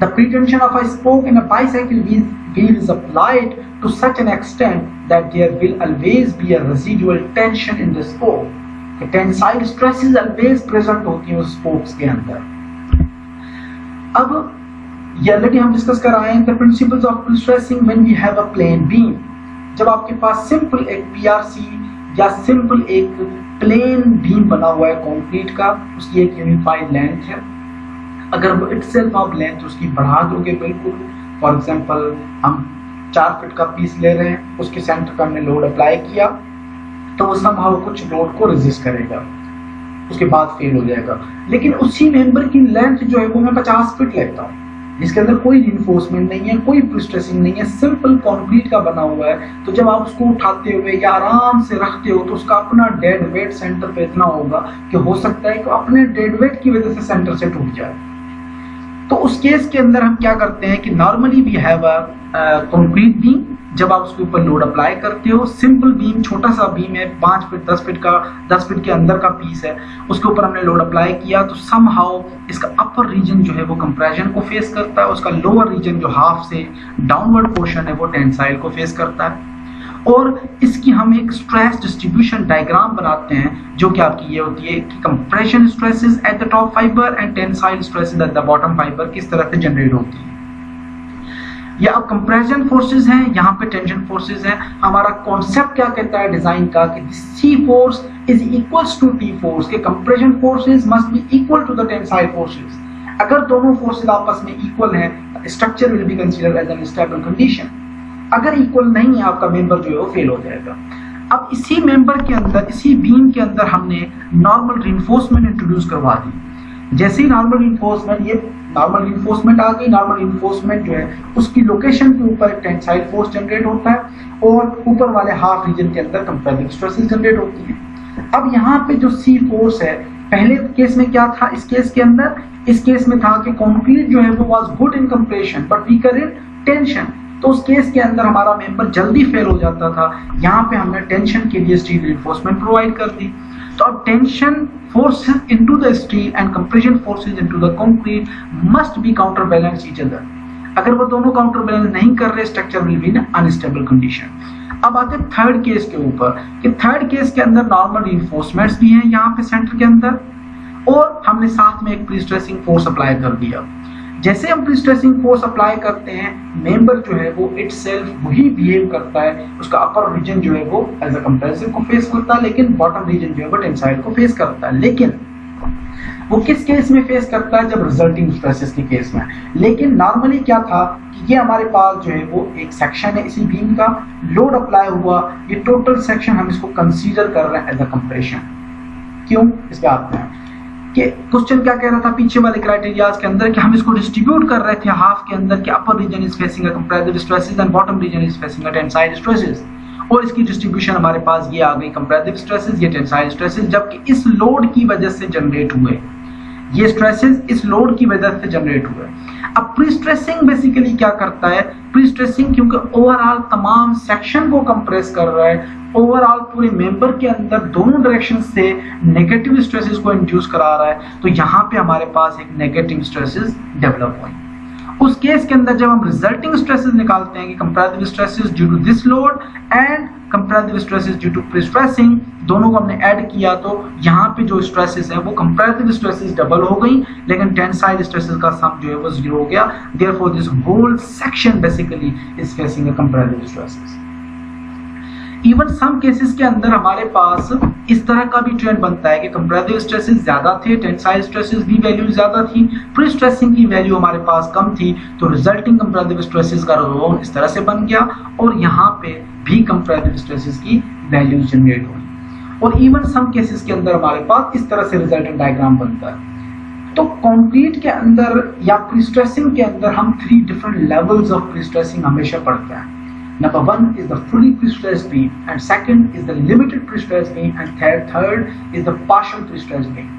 The pretension of a spoke in a bicycle wheel is applied to such an extent that there will always be a residual tension in the spoke. The tensile stress is always present होती है उस spokes के अंदर। अब ये already हम discuss कर आए हैं the principles of pre-stressing when we have a plain beam। जब आपके पास सिंपल एक PRC या सिंपल एक प्लेन बीम बना हुआ है कंक्रीट का, उसकी एक यूनिफाइड लेंथ है, अगर वो इटसेल्फ आप लेंथ उसकी बढ़ा दोगे बिल्कुल, फॉर एग्जांपल हम 4 फीट का पीस ले रहे हैं, उसके सेंटर पर हमने लोड अप्लाई किया तो वो समहाउ कुछ लोड को रेजिस्ट करेगा, उसके बाद फेल हो जाएगा। लेकिन उसी मेंबर की लेंथ जो है वो मैं 50 फीट लेता हूँ, जिसके अंदर कोई रिइंफोर्समेंट नहीं है, कोई प्रीस्ट्रेसिंग नहीं है, सिंपल कंक्रीट का बना हुआ है, तो जब आप उसको उठाते हुए या आराम से रखते हो तो उसका अपना डेड वेट सेंटर पे इतना होगा कि हो सकता है कि अपने डेड वेट की वजह से सेंटर से टूट जाए। तो उस केस के अंदर हम क्या करते हैं कि normally we have a concrete beam, जब आप उसके ऊपर लोड अप्लाई करते हो, सिंपल बीम, छोटा सा बीम है, 5 फीट 10 फीट का, 10 फीट के अंदर का पीस है, उसके ऊपर हमने लोड अप्लाई किया तो समहाउ इसका अपर रीजन जो है वो कंप्रेशन को फेस करता है, उसका लोअर रीजन जो हाफ से डाउनवर्ड पोर्शन है वो टेंसाइल को फेस करता है। और इसकी हम एक स्ट्रेस डिस्ट्रीब्यूशन डायग्राम बनाते हैं जो कि आपकी ये होती है कि compression stresses at the top fibre and tensile stresses at the bottom fibre किस तरह से जनरेट होती है। या अब कंप्रेशन फोर्सेस हैं, यहाँ पे टेंशन फोर्सेस हैं। हमारा कॉन्सेप्ट क्या कहता है डिजाइन का कि C force is equals to T force, के compression forces must be equal to the tensile forces. अगर दोनों फोर्सेस आपस में इक्वल हैं, structure will be considered as an stable condition. अगर इक्वल नहीं है, आपका मेंबर जो है वो फेल हो जाएगा। अब इसी मेंबर के अंदर, इसी बीम के अंदर हमने नॉर्मल रिइंफोर्समेंट इंट्रोड्यूस करवा दी। जैसे ही नॉर्मल रिइंफोर्समेंट, ये नॉर्मल रिइंफोर्समेंट आ गई, नॉर्मल रिइंफोर्समेंट जो है उसकी लोकेशन के ऊपर एक टेंसाइल फोर्स जनरेट होता है और ऊपर वाले हाफ रीजन के अंदर कंप्रेसिव स्ट्रेसेस जनरेट होती हैं। अब यहाँ पे जो सी फोर्स है, पहले केस में क्या था, इस केस में था कि कंक्रीट जो है वो was good in compression but weaker in tension, तो उस केस के अंदर हमारा मेंबर जल्दी फेल हो जाता था। यहाँ पे हमने टेंशन के लिए स्टील रिइंफोर्समेंट प्रोवाइड कर दी। तो अब tension forces into the steel and compression forces into the concrete must be counter balance each other. अगर वो दोनों काउंटर बैलेंस नहीं कर रहे, structure will be in unstable condition. अब आते हैं थर्ड केस के ऊपर कि थर्ड केस के अंदर नॉर्मल रिइंफोर्समेंट्स भी हैं यहाँ पे सेंटर के अंदर, और हमने साथ में एक प्री स्ट्रेसिंग फोर्स अप्लाई कर दिया। जैसे हम प्री स्ट्रेसिंग फोर्स अप्लाई करते हैं, मेंबर जो है वो इटसेल्फ वही बिहेव करता है, उसका अपर रीजन जो है वो एज अ कंप्रेसिव को फेस करता है, लेकिन बॉटम रीजन जो है वो टेंसाइल को फेस करता है। लेकिन वो किस केस में फेस करता है, जब रिजल्टिंग स्ट्रेसेस के केस में। लेकिन नॉर्मली क्या था कि ये हमारे पास जो है वो एक सेक्शन है इसी बीम का, लोड अप्लाई हुआ, ये टोटल सेक्शन हम इसको कंसीडर कर रहे हैं एज अ कंप्रेशन। क्यों, इस पे आते हैं कि क्वेश्चन क्या कह रहा था पीछे वाले क्राइटेरियाज के अंदर कि हम इसको डिस्ट्रीब्यूट कर रहे थे हाफ के अंदर कि upper region is facing a compressive stresses and bottom region is facing a tensile stresses, और इसकी डिस्ट्रीब्यूशन हमारे पास ये आ गई कंप्रेसिव स्ट्रेसेस, ये टेंसाइल स्ट्रेसेस, जबकि इस लोड की वजह से जनरेट हुए, ये स्ट्रेसेस इस लोड की वजह से जनरेट हुए। अब प्री स्ट्रेसिंग बेसिकली क्या करता है, प्री स्ट्रेसिंग क्योंकि ओवरऑल तमाम सेक्शन को कंप्रेस कर रहा है, ओवरऑल पूरे मेंबर के अंदर दोनों डायरेक्शन से नेगेटिव स्ट्रेसेस को इंड्यूस करा रहा है, तो यहाँ पे हमारे पास एक नेगेटिव स्ट्रेसेस डेवलप हुए। उस केस के अंदर जब हम रिजल्टिंग स्ट्रेसेस निकालते हैं कि comparative stresses due to this load and comparative stresses due to prestressing, दोनों को हमने ऐड किया तो यहाँ पे जो स्ट्रेसेस है वो कंपैरेटिव स्ट्रेसेस डबल हो गई, लेकिन टेंसाइल स्ट्रेसेस का सम जो है वो 0 हो गया। Therefore this whole section basically is facing a comparative stresses. Even some cases के अंदर हमारे पास इस तरह का भी ट्रेंड बनता है कि कंपैरेटिव स्ट्रेसेस ज्यादा थे, टेंसाइल स्ट्रेसेस भी वैल्यू ज्यादा थी, प्री स्ट्रेसिंग की वैल्यू हमारे पास कम थी, तो रिजल्टिंग कंपैरेटिव स्ट्रेसेस का रो इस तरह से बन गया और यहाँ पे भी कंपैरेटिव स्ट्रेसेस की वैल्यू जनरेट हुई। और इवन सम केसेस के अंदर हमारे पास इस तरह से रिजल्टेंट डायग्राम बनता है। तो कंक्रीट के अंदर या प्री स्ट्रेसिंग के अंदर हम 3 different levels of pre stressing हमेशा पढ़ते हैं। Number 1 is the fully pre-stressed beam, and second is the limited pre-stressed beam, and third is the partial pre-stressed beam.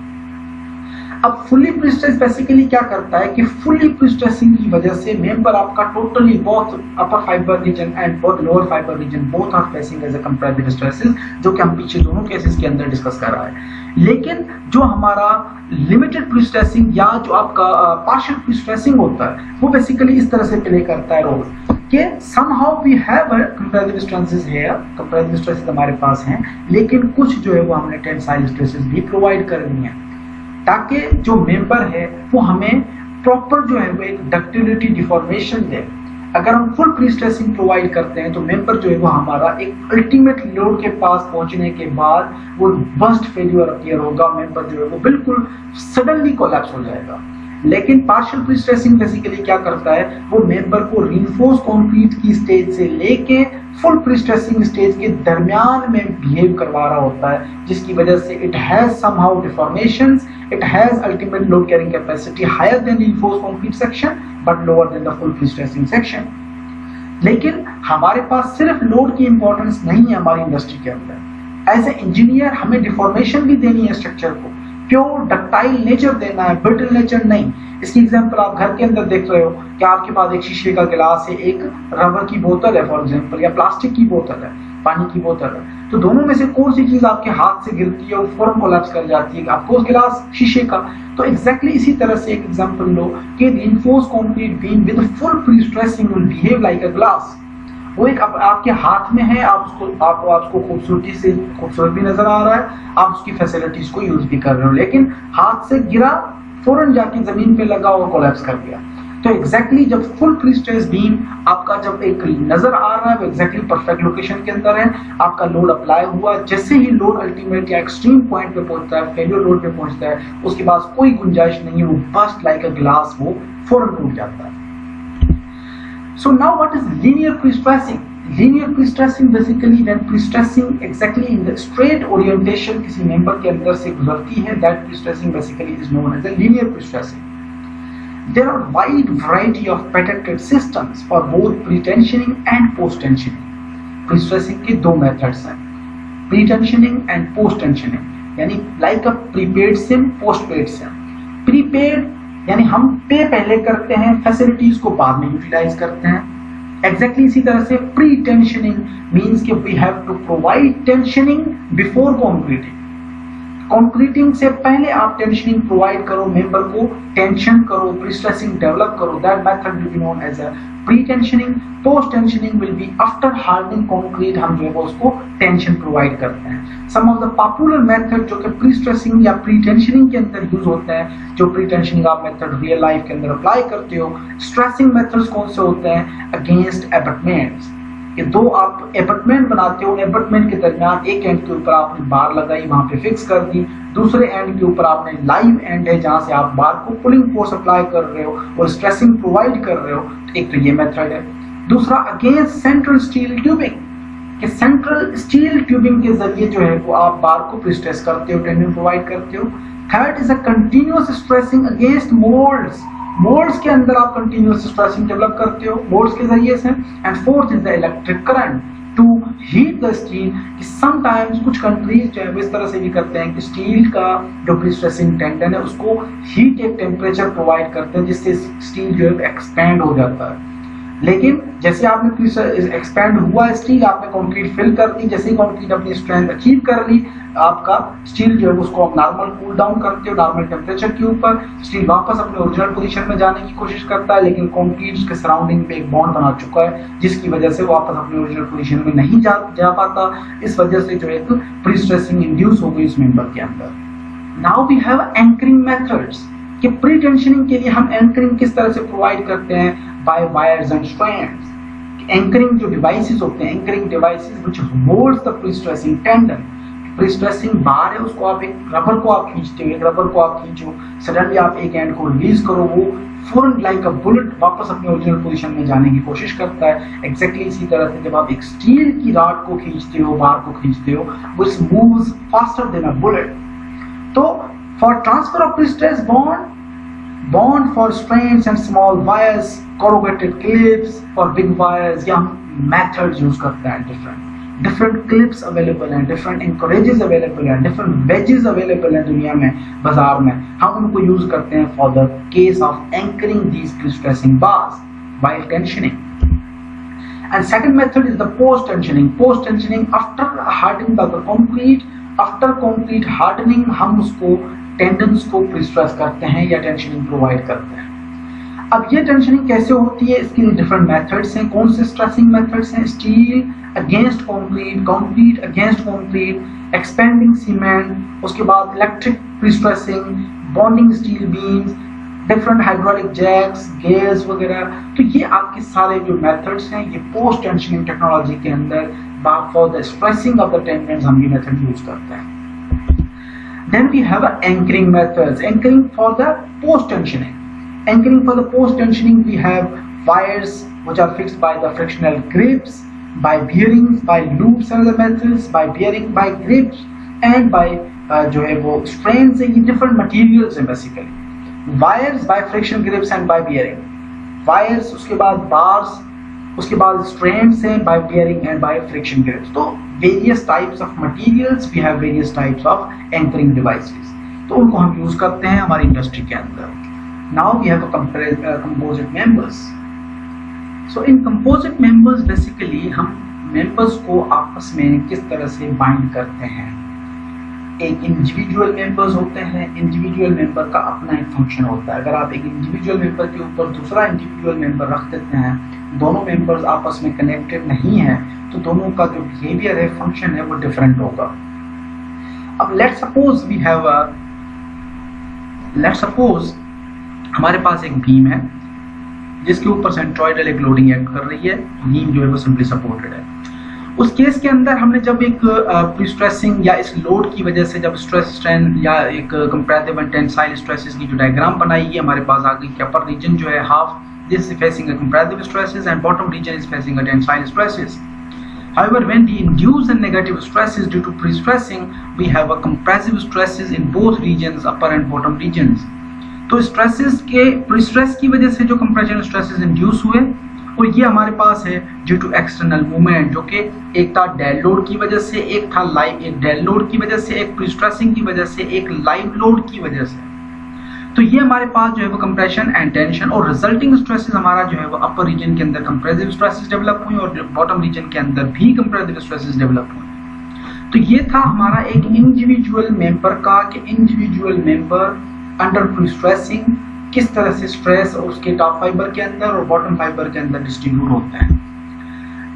अब fully pre-stressed बेसिकली क्या करता है कि fully pre-stressing की वजह से मेंबर आपका totally both upper fiber region and both lower fiber region both are facing as a comparative stresses, जो कि हम पीछे दोनों केसेस के अंदर डिस्कस कर रहा है। लेकिन जो हमारा लिमिटेड प्री-स्ट्रेसिंग या जो आपका पार्शियल प्री-स्ट्रेसिंग होता है वो बेसिकली इस तरह से प्ले करता है रोल कि somehow we have a comparative stresses here, comparative stresses हमारे पास हैं, लेकिन कुछ जो है वो हमने टेंसाइल स्ट्रेसेस भी प्रोवाइड करनी है ताकि जो मेंबर है वो हमें प्रॉपर जो है वो एक डक्टिलिटी डिफॉर्मेशन दे। अगर हम फुल प्री स्ट्रेसिंग प्रोवाइड करते हैं तो मेंबर जो है वो हमारा एक अल्टीमेट लोड के पास पहुंचने के बाद वो बर्स्ट फेल्यूर अपीयर होगा, मेंबर जो है वो बिल्कुल सडनली कोलैप्स हो जाएगा। लेकिन पार्शियल प्री स्ट्रेसिंग बेसिकली क्या करता है, वो मेंबर को रिइंफोर्स कंक्रीट की स्टेज से लेके फुल प्री स्ट्रेसिंग स्टेज के दरमियान में बिहेव करवा रहा होता है, जिसकी वजह से it has somehow deformations, it has ultimate load carrying capacity higher than reinforce concrete section but lower than the full prestressing section. लेकिन हमारे पास सिर्फ लोड की इंपॉर्टेंस नहीं है हमारी इंडस्ट्री के अंदर। एज ए इंजीनियर हमें डिफॉर्मेशन भी देनी है स्ट्रक्चर को, प्योर डक्टाइल नेचर देना है, ब्रिटल नेचर नहीं। इसकी एग्जांपल आप घर के अंदर देख रहे हो कि आपके पास एक शीशे का गिलास है, एक रबर की बोतल है फॉर एग्जांपल, या प्लास्टिक की बोतल है, पानी की बोतल है। तो दोनों में से कौन सी चीज आपके हाथ से गिरती है और फौरन कोलैप्स कर जाती है? आपको गिलास, शीशे का। तो एग्जैक्टली इसी तरह से एक एग्जांपल लो कि reinforce concrete beam with full pre-stressing will behave like a glass. वो एक आपके हाथ में है, आपको खूबसूरत भी नजर आ रहा है, आप उसकी फैसिलिटीज को यूज भी कर रहे हो, लेकिन हाथ से गिरा, फौरन जाके जमीन पे लगा और कोलैप्स कर गया। तो एग्जैक्टली जब फुल प्री स्ट्रेस बीम आपका जब एक नजर आ रहा है, वो एग्जैक्टली परफेक्ट लोकेशन के अंदर है, आपका लोड अप्लाई हुआ, जैसे ही लोड अल्टीमेट या एक्सट्रीम पॉइंट पे पहुंचता है, फेलियर लोड पे पहुंचता है, उसके बाद कोई गुंजाइश नहीं है, वो बस्ट लाइक अ ग्लास, वो फौरन टूट जाता है। So now what is linear pre-stressing? Linear pre-stressing basically when pre-stressing exactly in the straight orientation किसी मेंबर के अंदर से गुजरती है, that pre-stressing basically is known as a linear pre-stressing. There are wide variety of patented systems for both pre-tensioning and post-tensioning. Pre-stressing के दो methods हैं, pre-tensioning and post-tensioning, यानी like a prepaid sim, postpaid sim. Prepaid यानी हम पे पहले करते हैं, फैसिलिटीज को बाद में यूटिलाइज करते हैं। एग्जैक्टली इसी तरह से प्री टेंशनिंग मींस कि we have to provide tensioning before concreting. Concreting से पहले आप टेंशनिंग प्रोवाइड करो, मेंबर को टेंशन करो, प्री स्ट्रेसिंग डेवलप करो, that method will be known as a pretensioning. Post tensioning will be after hardening concrete, हम जो है वो उसको टेंशन प्रोवाइड करते हैं। Some of the popular method जो कि प्री स्ट्रेसिंग या प्री टेंशनिंग के अंदर यूज होते हैं, जो प्री टेंशनिंग आप मेथड रियल लाइफ के अंदर अप्लाई करते हो। स्ट्रेसिंग मेथड्स कौन से होते हैं? अगेंस्ट एबटमेंट्स, ये दो आप एबटमेंट बनाते हो, एबटमेंट के दरमियान एक एंड के ऊपर आपने बार लगाई, वहां पे फिक्स कर दी, दूसरे एंड के ऊपर आपने लाइव एंड है जहां से आप बार को पुलिंग फोर्स अप्लाई कर रहे हो और स्ट्रेसिंग प्रोवाइड कर रहे हो। तो एक तो ये मेथड है। दूसरा अगेंस्ट सेंट्रल स्टील ट्यूबिंग, कि सेंट्रल स्टील ट्यूबिंग के जरिए जो है वो आप बार को प्रीस्ट्रेस करते हो, टेंशन प्रोवाइड करते हो। Third is a continuous stressing against moulds, moulds के अंदर आप कंटिन्यूअस स्ट्रेसिंग डेवलप करते हो मोल्ड्स के जरिए से। And fourth is the electric current to heat the steel. Sometimes कुछ कंट्रीज जो है इस तरह से भी करते हैं कि स्टील का जो प्रीस्ट्रेसिंग टेंडन है उसको हीट एक टेम्परेचर प्रोवाइड करते हैं जिससे स्टील जो है एक्सपैंड हो जाता है। लेकिन जैसे आपने एक्सपैंड हुआ स्टील, आपने कंक्रीट फिल कर दी, जैसे ही कंक्रीट अपनी स्ट्रेंथ अचीव कर ली, आपका स्टील जो है उसको आप नॉर्मल कूल डाउन करते हो नॉर्मल टेम्परेचर के ऊपर, स्टील वापस अपने ओरिजिनल पोजीशन में जाने की कोशिश करता है, लेकिन कंक्रीट के सराउंडिंग पे एक बॉन्ड बना चुका है जिसकी वजह से वापस अपने ओरिजिनल पोजीशन में नहीं जा पाता। इस वजह से जो है प्री स्ट्रेसिंग इंड्यूस हो गई इस मेंबर के अंदर। Now we have anchoring methods, कि प्री टेंशनिंग के लिए हम एंकरिंग किस तरह से प्रोवाइड करते हैं? By wires and strands. Anchoring जो डिवाइसेस होते हैं, anchoring devices which holds the prestressing tendon, prestressing bar है उसको आप एक रबर को आप खींचते हो, एक रबर को आप खींचो, सडनली आप एक एंड को रिलीज करो, वो फौरन लाइक अ बुलेट वापस अपने ओरिजिनल पोजीशन में जाने की कोशिश करता है। एग्जैक्टली इसी तरह से जब आप एक स्टील की रॉड को खींचते हो, बार को खींचते हो, which moves faster than a bullet. तो for transfer of pre-stress bond for strands and small wires, corrugated clips for big wires, या methods use करते हैं different clips available हैं, different anchorages available हैं, different wedges available हैं दुनिया में, बाजार में, हम उनको use करते हैं for the case of anchoring these pre-stressing bars while tensioning. And second method is the post-tensioning. Post-tensioning after hardening of the concrete, after concrete hardening हम उसको टेंडन्स को प्रीस्ट्रेस करते हैं या टेंशनिंग प्रोवाइड करते हैं। अब ये टेंशनिंग कैसे होती है, इसके लिए डिफरेंट मेथड्स हैं। कौन से स्ट्रेसिंग मेथड्स हैं? Steel against concrete, concrete against concrete, expanding cement, उसके बाद electric prestressing, bonding steel beams, different hydraulic jacks, gears वगैरह। तो ये आपके सारे जो मेथड्स हैं ये पोस्ट टेंशनिंग टेक्नोलॉजी के अंदर for the stressing of the tendons हम ये मेथड यूज करते हैं। Then we have anchoring methods. Anchoring for the post-tensioning. Anchoring for the post-tensioning, we have wires which are fixed by the frictional grips, by bearings, by loops and other methods, by bearing, by grips, and by जो है वो strands हैं, ये different materials हैं basically. Wires by friction grips and by bearing. Wires, उसके बाद bars, उसके बाद strands हैं by bearing and by friction grips. तो various types of materials, we have various types of anchoring devices. तो उनको हम यूज करते हैं हमारी इंडस्ट्री के अंदर। Now we have a composite members. So in composite members basically हम members को आपस में किस तरह से bind करते हैं. एक इंडिविजुअल मेंबर्स होते हैं. इंडिविजुअल मेंबर का अपना एक फंक्शन होता है. अगर आप एक इंडिविजुअल मेंबर के ऊपर दूसरा इंडिविजुअल मेंबर रख देते हैं, दोनों मेंबर्स आपस में कनेक्टेड नहीं है, तो दोनों का जो बिहेवियर है, फंक्शन है, वो डिफरेंट होगा. अब लेट्स सपोज हमारे पास एक बीम है जिसके ऊपर सेंट्रॉइडल एक लोडिंग एक्ट कर रही है. बीम जो है वो सिंपली सपोर्टेड है. उस केस के अंदर हमने जब एक प्री-स्ट्रेसिंग या इस लोड की वजह से जब स्ट्रेस स्ट्रेन या एक कंपैरेटिव एंड टेंसाइल स्ट्रेसेस की जो डायग्राम बनाई है हमारे पास आ गई कि अपर रीजन जो है half this is facing a comparative stresses and bottom region is facing a tensile stresses. However, when we induce a negative stresses due to pre-stressing, we have a compressive stresses in both regions, upper and bottom regions. तो stresses के pre-stress की वजह से जो compression stresses induce हुए और ये हमारे पास है ड्यू टू एक्सटर्नल मूवमेंट, जो कि एक था डेड लोड की वजह से, एक था लाइव, एक डेड लोड की वजह से, एक प्री-स्ट्रेसिंग की वजह से, एक लाइव लोड की वजह से. तो ये हमारे पास जो है वो कंप्रेशन एंड टेंशन और रिजल्टिंग स्ट्रेसेस हमारा जो है वो अपर रीजन के अंदर कंप्रेसिव स्ट्रेसेस डेवलप हुई और बॉटम रीजन के अंदर भी कंप्रेसिव स्ट्रेसेस डेवलप हुई. तो ये था हमारा एक इंडिविजुअल मेंबर का कि इंडिविजुअल मेंबर अंडर प्री-स्ट्रेसिंग किस तरह से स्ट्रेस और उसके टॉप फाइबर के अंदर और बॉटम फाइबर के अंदर डिस्ट्रीब्यूट होते हैं.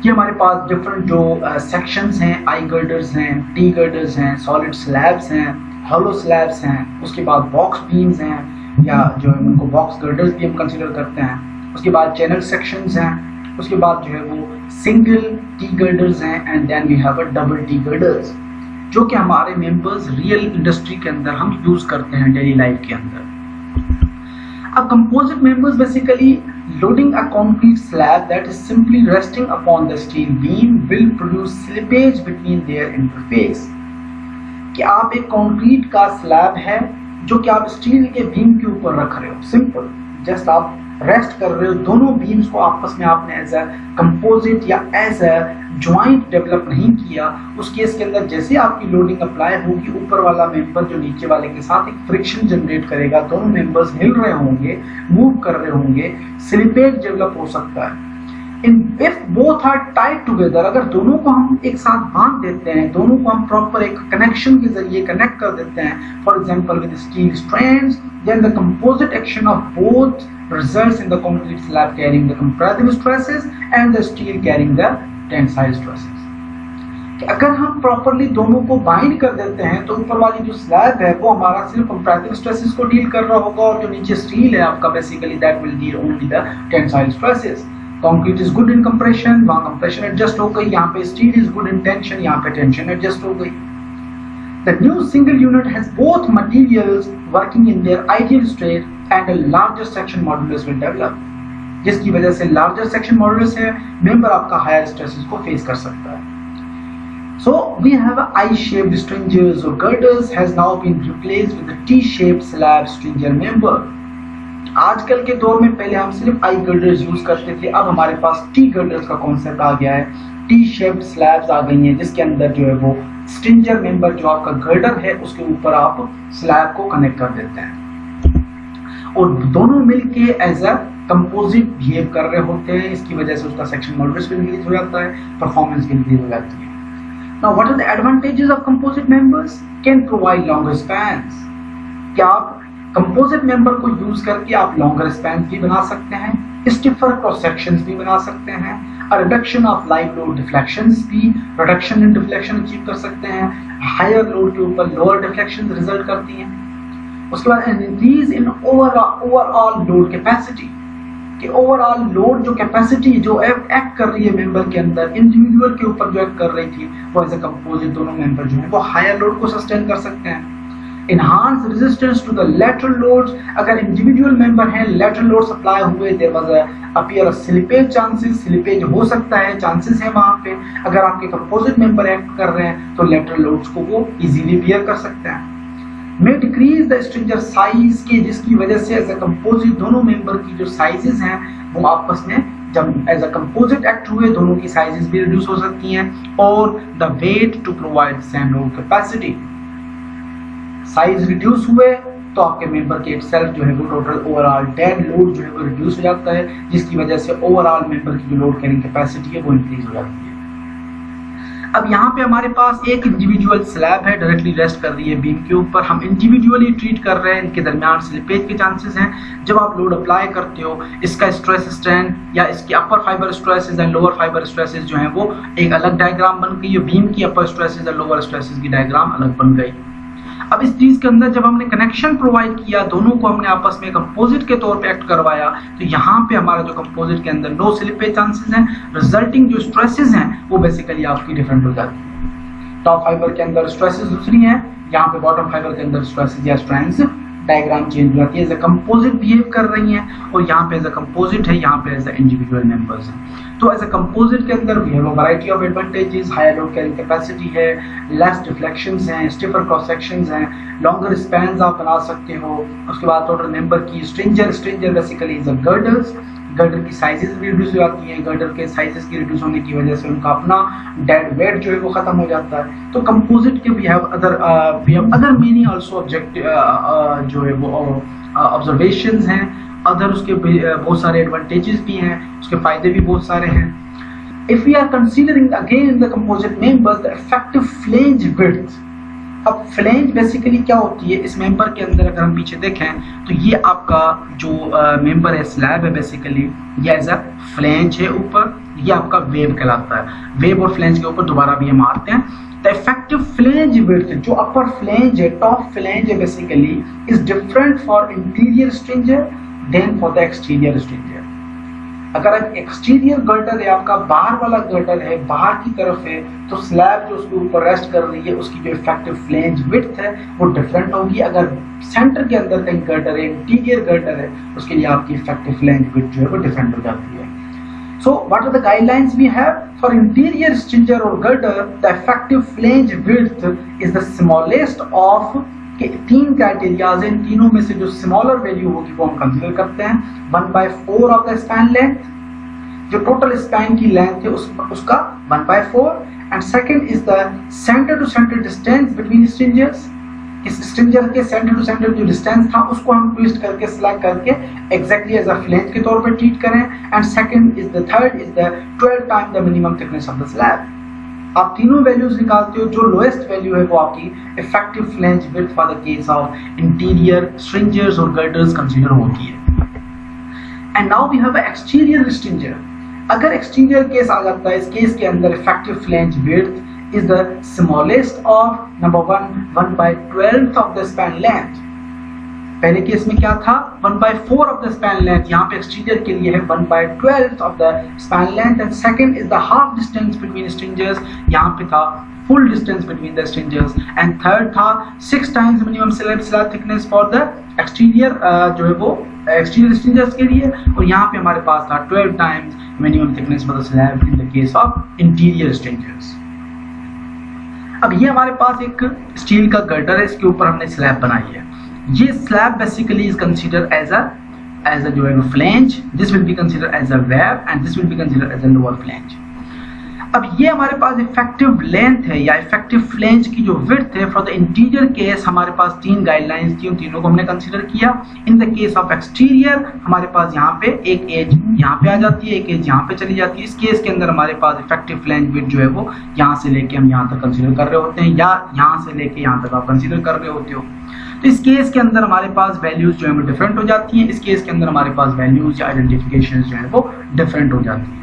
ये हमारे पास डिफरेंट जो सेक्शंस हैं, आई गर्डर्स हैं, टी गर्डर्स हैं, सॉलिड स्लैब्स हैं, हॉलो स्लैब्स हैं, उसके बाद बॉक्स बीम्स हैं या जो है उनको बॉक्स गर्डर्स भी हम कंसीडर करते हैं. उसके बाद चैनल सेक्शंस हैं, उसके बाद जो है वो सिंगल टी गर्डर्स हैं and then we have a double T girders, जो कि हमारे मेंबर्स रियल इंडस्ट्री के अंदर हम यूज करते हैं डेली लाइफ के अंदर. अब composite members basically loading a concrete slab that is simply resting upon the steel beam will produce slippage between their interface. कि आप एक कंक्रीट का स्लैब है जो कि आप स्टील के बीम के ऊपर रख रहे हो, सिंपल जस्ट आप रेस्ट कर रहे हो, दोनों बीम्स को आपस में आपने एज अ कंपोजिट या एज अ ज्वाइंट डेवलप नहीं किया. उस केस के अंदर जैसे आपकी लोडिंग अप्लाई होगी, ऊपर वाला मेंबर जो नीचे वाले के साथ एक फ्रिक्शन जनरेट करेगा, दोनों मेंबर्स हिल रहे होंगे, मूव कर रहे होंगे, स्लिपेज डेवलप हो सकता है. If both are tied together, अगर दोनों को हम एक साथ बांध देते हैं, दोनों को हम प्रॉपर एक कनेक्शन के जरिए कनेक्ट कर देते हैं, for example with steel strands, then the composite action of both results in the concrete slab carrying the compressive stresses and the steel carrying the tensile stresses. कि अगर हम प्रॉपरली दोनों को बाइंड कर देते हैं तो ऊपर वाली जो स्लैब है वो हमारा सिर्फ कंप्रेसिव स्ट्रेसेस को डील कर रहा होगा और जो नीचे स्टील है आपका basically that will deal only the tensile stresses. Concrete is good in compression, वहां कंप्रेशन एडजस्ट हो गई, यहाँ पे steel is good in tension, यहाँ पे टेंशन एडजस्ट हो गई. The new single unit has both materials working in their ideal state and a larger section modulus will develop, जिसकी वजह से larger section modulus है, member आपका higher stresses को face कर सकता है. So we have a I-shaped stringers or girders has now been replaced with a T-shaped slab stringer member. आजकल के दौर में पहले हम सिर्फ I girders यूज करते थे, अब हमारे पास T girders का कॉन्सेप्ट आ गया है. T-shaped slabs आ गई हैं जिसके अंदर जो है वो स्ट्रिंजर मेंबर जो आपका गर्डर है उसके ऊपर आप स्लैब को कनेक्ट कर देते हैं और दोनों मिलके एज अ कंपोजिट बिहेव कर रहे होते हैं. इसकी वजह से उसका सेक्शन मॉडुलस भी इंक्रीज हो जाता है, परफॉर्मेंस भी इंक्रीज हो जाती है. Now what are the advantages of composite members? Can provide longer spans. क्या आप कंपोजिट मेंबर को यूज करके आप लॉन्गर स्पैन्स भी बना सकते हैं, स्टिफर क्रॉस सेक्शंस भी बना सकते हैं, reduction of live load deflections भी रिडक्शन इन डिफ्लेक्शन अचीव कर सकते हैं, हायर लोड के ऊपर लोअर डिफ्लेक्शन रिजल्ट करती हैं. उसके बाद increase in overall load capacity, कि ओवरऑल लोड जो कैपेसिटी जो एक्ट कर रही है मेंबर के अंदर इंडिविजुअल के ऊपर जो एक्ट कर रही थी वो एज अ कंपोजिट दोनों मेंबर जो है वो हायर लोड को सस्टेन कर सकते हैं. enhance resistance to the lateral loads, अगर इंडिविजुअल मेंबर हैं lateral load सप्लाई हुए there was a appear a slippage chances, slippage हो सकता है, चांसेस है वहां पे. अगर आपके कंपोजिट मेंबर एक्ट कर रहे हैं तो lateral loads को वो इजीली बियर कर सकते हैं. may decrease the stringer size के जिसकी वजह से एज अ कंपोजिट दोनों मेंबर की जो साइजेस हैं वो आपस में जब एज अ कंपोजिट एक्ट हुए दोनों की साइजेस भी रिड्यूस हो सकती हैं. और the weight to provide same load capacity, size reduce हुए तो आपके मेंबर के सेल्फ जो है वो टोटल ओवरऑल डेड लोड जो है वो रिड्यूस हो जाता है, जिसकी वजह से ओवरऑल मेंबर की जो लोड कैरिंग कैपेसिटी है वो इंक्रीज हो जाती है। अब यहाँ पे हमारे पास एक इंडिविजुअल स्लैब है, डायरेक्टली रेस्ट कर रही है बीम के ऊपर, हम इंडिविजुअली ट्रीट कर रहे हैं, इनके दरमियान स्लिपेज के चांसेस हैं। जब आप लोड अप्लाई करते हो, इसका स्ट्रेस स्ट्रेंथ या इसकी upper fibre stresses and lower fibre stresses जो हैं वो एक अलग डायग्राम बन गई, बीम की अपर स्ट्रेसेस और लोअर स्ट्रेसेस की डायग्राम अलग बन गई। अब इस चीज के अंदर जब हमने कनेक्शन प्रोवाइड किया, दोनों को हमने आपस में कंपोजिट के तौर पे एक्ट करवाया, तो यहाँ पे हमारा जो कंपोजिट के अंदर नो स्लिपेज चांसेस हैं, रिजल्टिंग जो स्ट्रेसेस हैं वो बेसिकली आपकी डिफरेंट हो जाती है। टॉप फाइबर के अंदर स्ट्रेसेस दूसरी हैं, यहाँ पे बॉटम फाइबर के अंदर स्ट्रेसेस या स्ट्रेंथ्स डायग्राम चेंज हो जाती है, एज अ कंपोजिट बिहेव कर रही हैं, और यहाँ पे एज अ कंपोजिट है, यहाँ पे एज अ इंडिविजुअल मेंबर्स हैं। तो एज अ कंपोजिट के अंदर we have a variety of advantages, higher load carrying capacity है, लेस डिफ्लेक्शंस हैं, स्टिफर क्रॉस सेक्शंस हैं, लॉन्गर स्पैन्स आप बना सकते हो। उसके बाद टोटल मेंबर की stringer basically is a girders, girder की साइजेस भी रिड्यूस हो जाती हैं, गर्डर के साइजेस की रिड्यूस होने की वजह से उनका अपना डेड वेट जो है वो खत्म हो जाता है। तो कंपोजिट के we have other many also objective जो है वो ऑब्जर्वेशंस हैं, अदर उसके बहुत सारे एडवांटेजेस भी हैं, उसके फायदे भी बहुत सारे हैं। If we are considering again the composite members, the effective flange width. अब फ्लेंज बेसिकली क्या होती है इस मेंबर के अंदर, अगर हम पीछे देखें तो ये आपका जो मेंबर है, स्लैब है, बेसिकली ये एज अ फ्लेंज है ऊपर, ये आपका वेब कहलाता है। वेब और फ्लेंज के ऊपर दोबारा भी हम आते हैं। द इफेक्टिव फ्लेंज विड्थ, जो अपर फ्लेंज है, टॉप फ्लेंज है, basically is different for interior stringer then for the exterior stringer. अगर एक्सटीरियर गर्टर है, आपका बाहर वाला गर्टर है, बाहर की तरफ है, तो स्लैब जो उसके ऊपर रेस्ट कर रही है उसकी जो इफेक्टिव फ्लेंज विड्थ है वो डिफरेंट होगी। अगर सेंटर के अंदर कहीं गर्टर है, इंटीरियर गर्टर है, उसके लिए आपकी इफेक्टिव फ्लेंज विड्थ जो है वो डिफरेंट हो जाती है। So what are the guidelines we have for interior stringer और girder? The effective flange width is the smallest of के 3 क्राइटेरियाज, इन तीनों में से जो स्मॉलर वैल्यू होगी वो हम कंसीडर करते हैं 1/4 ऑफ द स्पैन लेंथ, जो टोटल स्पैन की लेंथ है उसका 1/4, and second is the centre to centre distance between stringers. इस स्ट्रिंजर के सेंटर टू सेंटर जो डिस्टेंस था उसको हम ट्विस्ट करके सिलेक्ट करके एग्जैक्टली एज अ फ्लेंज के तौर पर ट्रीट करें, and second is the third is the 12 time the minimum thickness of the slab. आप तीनों वैल्यूज निकालते हो, जो लोएस्ट वैल्यू है वो आपकी effective flange width for the case of interior stringers और गर्डर्स कंसीडर होती है। And now we have exterior stringer. अगर एक्सटीरियर केस आ जाता है, इस केस के अंदर effective flange width is the smallest of number 1/12 of the span length. पहले केस में क्या था 1/4 ऑफ द स्पैन लेंथ, यहाँ पे एक्सटीरियर के लिए है 1/12 of the span length, and second is the half distance between stringers, यहाँ पे था full distance between the stringers, and third था 6 times minimum slab thickness for the exterior जो है वो एक्सटीरियर स्ट्रिंजर्स के लिए, और यहाँ पे हमारे पास था 12 times minimum thickness for the slab in the case of interior stringers. अब ये हमारे पास एक स्टील का गर्टर है, इसके ऊपर हमने स्लैब बनाई है। ये slab basically is consider as a जो है flange, this will be consider as a web, and this will be consider as a lower flange. अब ये हमारे पास इफेक्टिव लेंथ है या इफेक्टिव फ्लेंज की जो विड्थ है फॉर द इंटीरियर केस, हमारे पास 3 गाइडलाइंस थी, उन तीनों को हमने कंसीडर किया। इन द केस ऑफ एक्सटीरियर हमारे पास यहाँ पे एक एज यहाँ पे आ जाती है, एक एज यहाँ पे चली जाती है। इस केस के अंदर हमारे पास इफेक्टिव फ्लेंज विड्थ जो है वो यहाँ से लेके हम यहाँ तक कंसीडर कर रहे होते हैं, या यहाँ से लेके यहाँ तक आप कंसीडर कर रहे होते हो। तो इस केस के अंदर हमारे पास वैल्यूज जो है वो डिफरेंट हो जाती हैं, इस केस के अंदर हमारे पास वैल्यूज या आइडेंटिफिकेशन जो है वो डिफरेंट हो जाती है।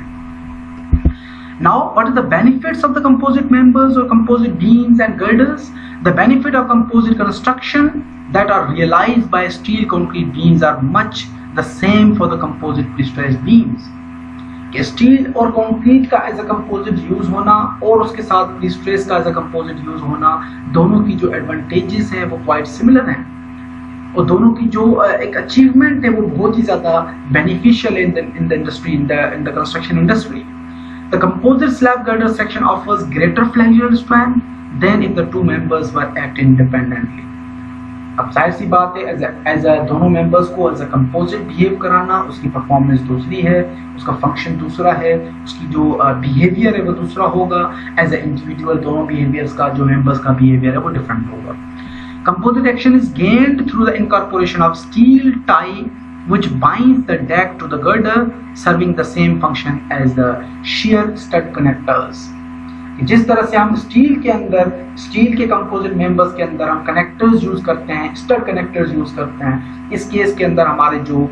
Now, what are the benefits of the composite members or composite beams and girders? The benefit of composite construction that are realized by steel concrete beams are much the same for the composite prestressed beams. कि steel और concrete का as a composite use होना और उसके साथ prestress का as a composite use होना, दोनों की जो एडवांटेजेस हैं वो क्वाइट सिमिलर हैं, और दोनों की जो एक अचीवमेंट है वो बहुत ही ज्यादा बेनिफिशियल है in the industry, in the construction industry. The composite slab girder section offers greater flexural strength than if the two members were acting independently. अब जाहिर सी बात है एज अ दोनों मेंबर्स को एज अ कंपोजिट बिहेव कराना, उसकी performance दूसरी है, उसका फंक्शन दूसरा है, उसकी जो बिहेवियर है वो दूसरा होगा। एज अ इंडिविजुअल दोनों बिहेवियर्स का जो मेंबर्स का बिहेवियर है वो डिफरेंट होगा। Composite action is gained through the incorporation of steel tie which binds the deck to the girder, serving the same function as the shear stud connectors. जिस तरह से हम स्टील के कंपोजिट मेंबर्स के अंदर हम कनेक्टर्स यूज करते हैं, स्टड कनेक्टर्स यूज करते हैं, इस केस के अंदर हमारे जो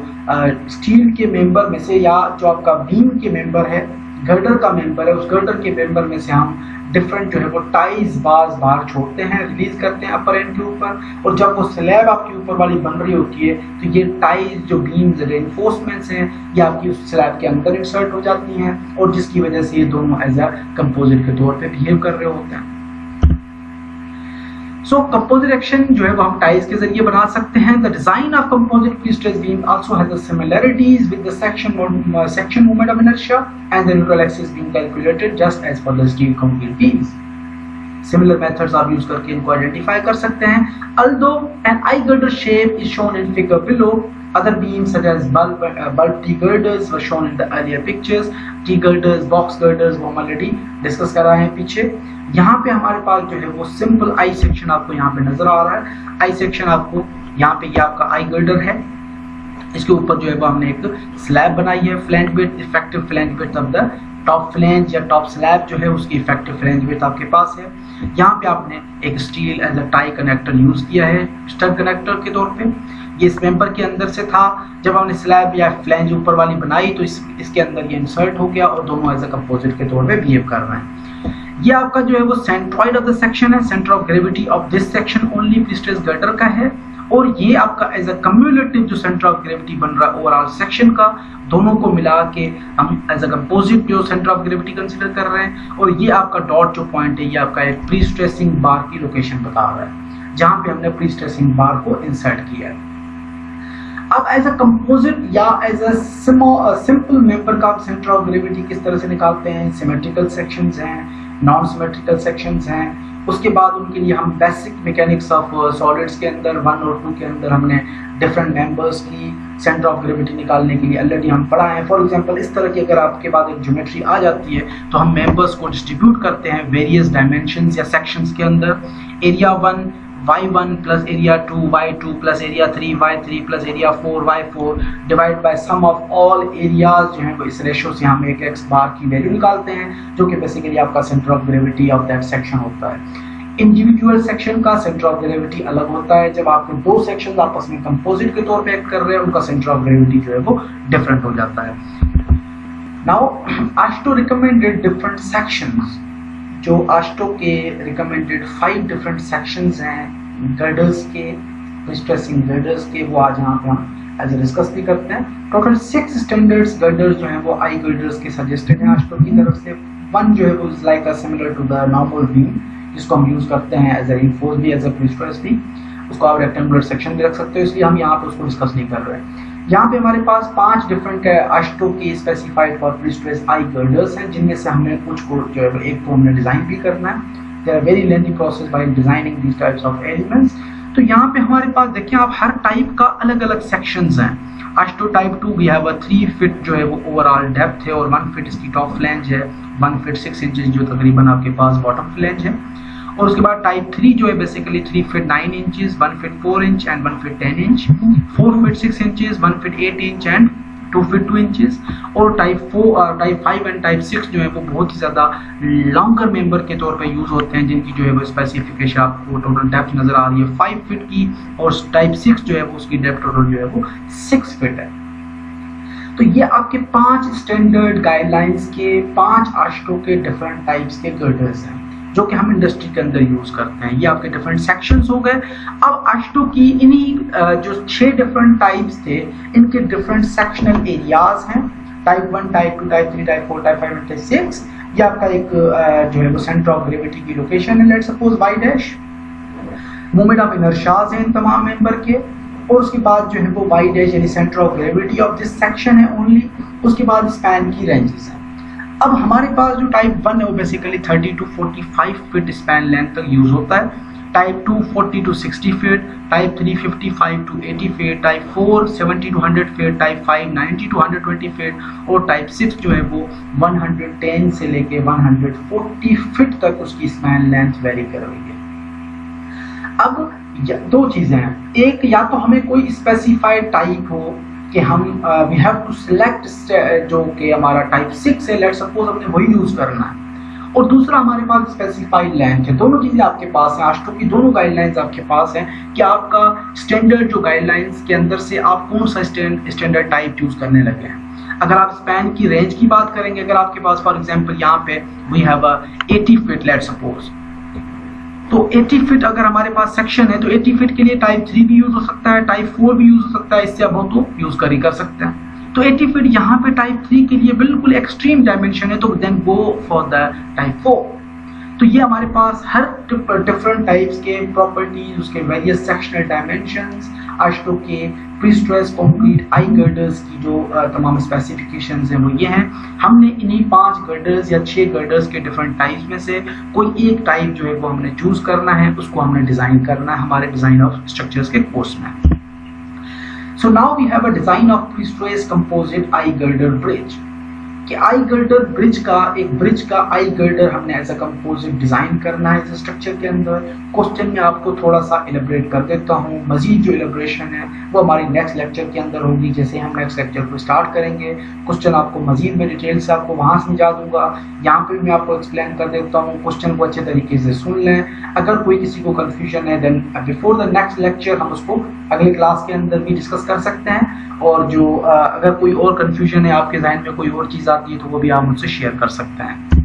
स्टील के मेंबर में से या जो आपका बीम के मेंबर है, गर्डर का मेंबर है, उस गर्डर के मेंबर में से हम डिफरेंट जो है वो टाइज बार्स बाहर छोड़ते हैं, रिलीज करते हैं अपर एंड के ऊपर, और जब वो स्लैब आपके ऊपर वाली बन रही होती है तो ये टाइज जो बीम्स रेनफोर्समेंट्स हैं ये आपकी उस स्लैब के अंदर इंसर्ट हो जाती हैं, और जिसकी वजह से ये दोनों एज अ कंपोजिट के तौर पे बिहेव कर रहे होते हैं। सो कंपोजिट एक्शन जो है वो हम टाइज के जरिए बना सकते हैं। The design of composite prestress beam also has the similarities with the section moment of inertia and the neutral axis being calculated just as for the steel concrete beams. Similar methods आप use करके इनको identify कर सकते हैं। Although an eye girder shape is shown in figure below, other beams such as bulb T-girders were shown in the earlier pictures. T-girders, box girders वो हम already discuss कर रहे हैं पीछे। यहाँ पे हमारे पास जो है वो सिंपल आई सेक्शन आपको यहाँ पे नजर आ रहा है। आई सेक्शन आपको यहाँ पे ये आपका आई गर्डर है, इसके ऊपर जो है वो हमने एक स्लैब बनाई है। Flange width, effective flange width of the top flange या टॉप स्लैब जो है उसकी इफेक्टिव फ्लैंज विड्थ आपके पास है। यहाँ पे आपने एक steel as a tie connector use किया है स्टड कनेक्टर के तौर पे। ये इस मेंबर के अंदर से था, जब हमने स्लैब या फ्लैंज ऊपर वाली बनाई तो इसके अंदर ये इंसर्ट हो गया और दोनों एज अ कंपोजिट के तौर पे बिहेव कर रहे हैं। ये आपका जो है वो सेंट्रॉइड ऑफ द सेक्शन है। Centre of gravity of this section only prestress girder का है, और ये आपका एज अ कम्युलेटिव जो सेंटर ऑफ ग्रेविटी बन रहा है ओवरऑल सेक्शन का, दोनों को मिला के हम एज अ कंपोजिट जो सेंटर ऑफ ग्रेविटी कंसीडर कर रहे हैं। और ये आपका डॉट जो पॉइंट है ये आपका एक प्री स्ट्रेसिंग बार की लोकेशन बता रहा है, जहां पे हमने प्री स्ट्रेसिंग बार को इंसर्ट किया है। अब एज अ कंपोजिट या एज अ सिंपल मेंबर का आप सेंटर ऑफ ग्रेविटी किस तरह से निकालते हैं? सिमेट्रिकल सेक्शंस हैं, नॉन सिमेट्रिकल सेक्शंस हैं। उसके बाद उनके लिए हम बेसिक मैकेनिक्स ऑफ सॉलिड्स के अंदर 1 और 2 के अंदर हमने डिफरेंट मेंबर्स की सेंटर ऑफ ग्रेविटी निकालने के लिए ऑलरेडी हम पढ़ा है। फॉर एग्जांपल इस तरह की अगर आपके बाद एक ज्योमेट्री आ जाती है तो हम मेंबर्स को डिस्ट्रीब्यूट करते हैं वेरियस डायमेंशंस या सेक्शंस के अंदर। Area 1 y1 plus area 2 y2 plus area 3 y3 plus area 4 y4 divide by sum of all areas जो है वो इस रेशियो से हम एक x बार की वैल्यू निकालते हैं, जो कि बेसिकली आपका centre of gravity of that section होता है। इंडिविजुअल सेक्शन का सेंटर ऑफ ग्रेविटी अलग होता है। जब आपके दो सेक्शन आपस में कंपोजिट के तौर पे एक्ट कर रहे हैं, उनका सेंटर ऑफ ग्रेविटी जो है वो डिफरेंट हो जाता है। Now AASHTO recommended different sections, जो AASHTO के रिकमेंडेड 5 डिफरेंट सेक्शंस हैं गर्डर्स के, प्रीस्ट्रेसिंग गर्डर्स के, वो आज यहाँ पे हम एज डिस्कस भी करते हैं। टोटल 6 स्टैंडर्ड्स गर्डर्स जो हैं वो आई गर्डर्स के सजेस्टेड हैं AASHTO की तरफ से। 1 जो है वो is like similar to the normal beam, जिसको हम यूज करते हैं एज अ रीइंफोर्स भी, एज अ प्रीस्ट्रेस भी। उसको आप रेक्टेंगुलर सेक्शन भी रख सकते हो, इसलिए हम यहाँ पे उसको डिस्कस नहीं कर रहे हैं। यहाँ पे हमारे पास 5 डिफरेंट AASHTO की specified for prestress I girders हैं, जिनमें से हमने कुछ को जो है एक को हमने डिजाइन भी करना है। There are very lengthy process by designing these types of elements. तो यहाँ पे हमारे पास देखिए आप हर टाइप का अलग अलग सेक्शंस हैं। AASHTO type 2 we have a 3 feet जो है वो ओवरऑल डेप्थ है, और 1 फीट इसकी टॉप फ्लैंज है, 1 फीट 6 इंचेस जो तकरीबन आपके पास बॉटम फ्लैंज है। और उसके बाद टाइप 3 जो है basically 3 feet 9 inches, 1 feet 4 inch and 1 feet 10 inch, 4 feet 6 inches, 1 feet 8 inch and 2 feet 2 inches. और टाइप 5 एंड टाइप 6 जो है वो बहुत ही ज्यादा लॉन्गर मेंबर के तौर पे यूज होते हैं, जिनकी जो है वो स्पेसिफिकेशन आपको टोटल डेप्थ नजर आ रही है 5 फीट की, और टाइप 6 जो है वो उसकी डेप्थ टोटल जो है वो 6 फीट है। तो ये आपके 5 स्टैंडर्ड गाइडलाइंस के 5 AASHTO के डिफरेंट टाइप्स के गर्डर्स हैं, जो कि हम इंडस्ट्री के अंदर यूज करते हैं। ये आपके डिफरेंट सेक्शंस हो गए। अब AASHTO की इन्हीं जो 6 डिफरेंट टाइप्स थे, इनके डिफरेंट सेक्शनल एरियाज हैं। Type 1, type 2, type 3, type 4, type 5 and type 6। ये आपका एक जो है वो सेंटर ऑफ ग्रेविटी की लोकेशन है, let's suppose y dash. Moment of inertias हैं इन तमाम मेंबर के, और उसके बाद जो है वो y डैश यानी centre of gravity of this section है ओनली। उसके बाद स्पैन की रेंजेस हैं। अब हमारे पास जो टाइप 1 है वो basically 30 to 45 feet span length तक यूज होता है। Type 2 40 to 60 feet, type 3 55 to 80 feet, type 4 70 to 100 feet, type 5 90 to 120 feet, और टाइप 6 जो है वो 110 से लेके 140 फीट तक उसकी स्पैन लेंथ वेरी कर रही है। अब दो चीजें हैं, एक या तो हमें कोई स्पेसिफाइड टाइप हो कि हम वी हैव टू सिलेक्ट जो कि हमारा टाइप 6 है, लेट सपोज हमने वही यूज करना है, और दूसरा हमारे पास स्पेसिफाइड लेंथ है। दोनों चीजें आपके पास हैं, आश्टो की दोनों गाइडलाइंस आपके पास हैं कि आपका स्टैंडर्ड जो गाइडलाइंस के अंदर से आप कौन सा स्टैंडर्ड टाइप यूज करने लगे हैं। अगर आप स्पैन की रेंज की बात करेंगे, अगर आपके पास फॉर एग्जांपल यहाँ पे we have 80 feet let suppose, तो 80 फीट अगर हमारे पास सेक्शन है तो 80 फीट के लिए टाइप 3 भी यूज हो सकता है, टाइप 4 भी यूज हो सकता है, इससे अब तो यूज कर सकते हैं। तो 80 फीट यहाँ पे टाइप 3 के लिए बिल्कुल एक्सट्रीम डायमेंशन है, तो then go for the type 4। तो ये हमारे पास हर डिफरेंट टाइप्स के प्रॉपर्टीज, उसके वेरियस सेक्शनल डायमेंशंस, आश्टो के प्री-स्ट्रेस कंक्रीट आई गर्डर्स की जो तमाम स्पेसिफिकेशंस हैं वो ये हैं। हमने इन्हीं 5 गर्डर्स या 6 गर्डर्स के डिफरेंट टाइप्स में से कोई एक टाइप जो है वो हमने चूज करना है, उसको हमने डिजाइन करना है हमारे डिजाइन ऑफ स्ट्रक्चर्स के कोर्स में। So now we have a design of pre-stressed composite eye girder bridge। कि आई गर्डर ब्रिज का आई गर्डर हमने एज अ कंपोजिट डिजाइन करना है इस स्ट्रक्चर के अंदर। क्वेश्चन में आपको थोड़ा सा इलेबरेट कर देता हूँ, मजीद जो इलेबरेशन है वो हमारी नेक्स्ट लेक्चर के अंदर होगी। जैसे हम नेक्स्ट लेक्चर को स्टार्ट करेंगे, क्वेश्चन आपको मजीद में डिटेल से आपको वहाँ समझा दूंगा। यहाँ पे मैं आपको एक्सप्लेन कर देता हूँ, क्वेश्चन को अच्छे तरीके से सुन लें। अगर कोई किसी को कंफ्यूजन है then before the next lecture हम उसको अगले क्लास के अंदर भी डिस्कस कर सकते हैं, और जो अगर कोई और कंफ्यूजन है आपके जहन में, कोई और चीज आती है तो वो भी आप मुझसे शेयर कर सकते हैं।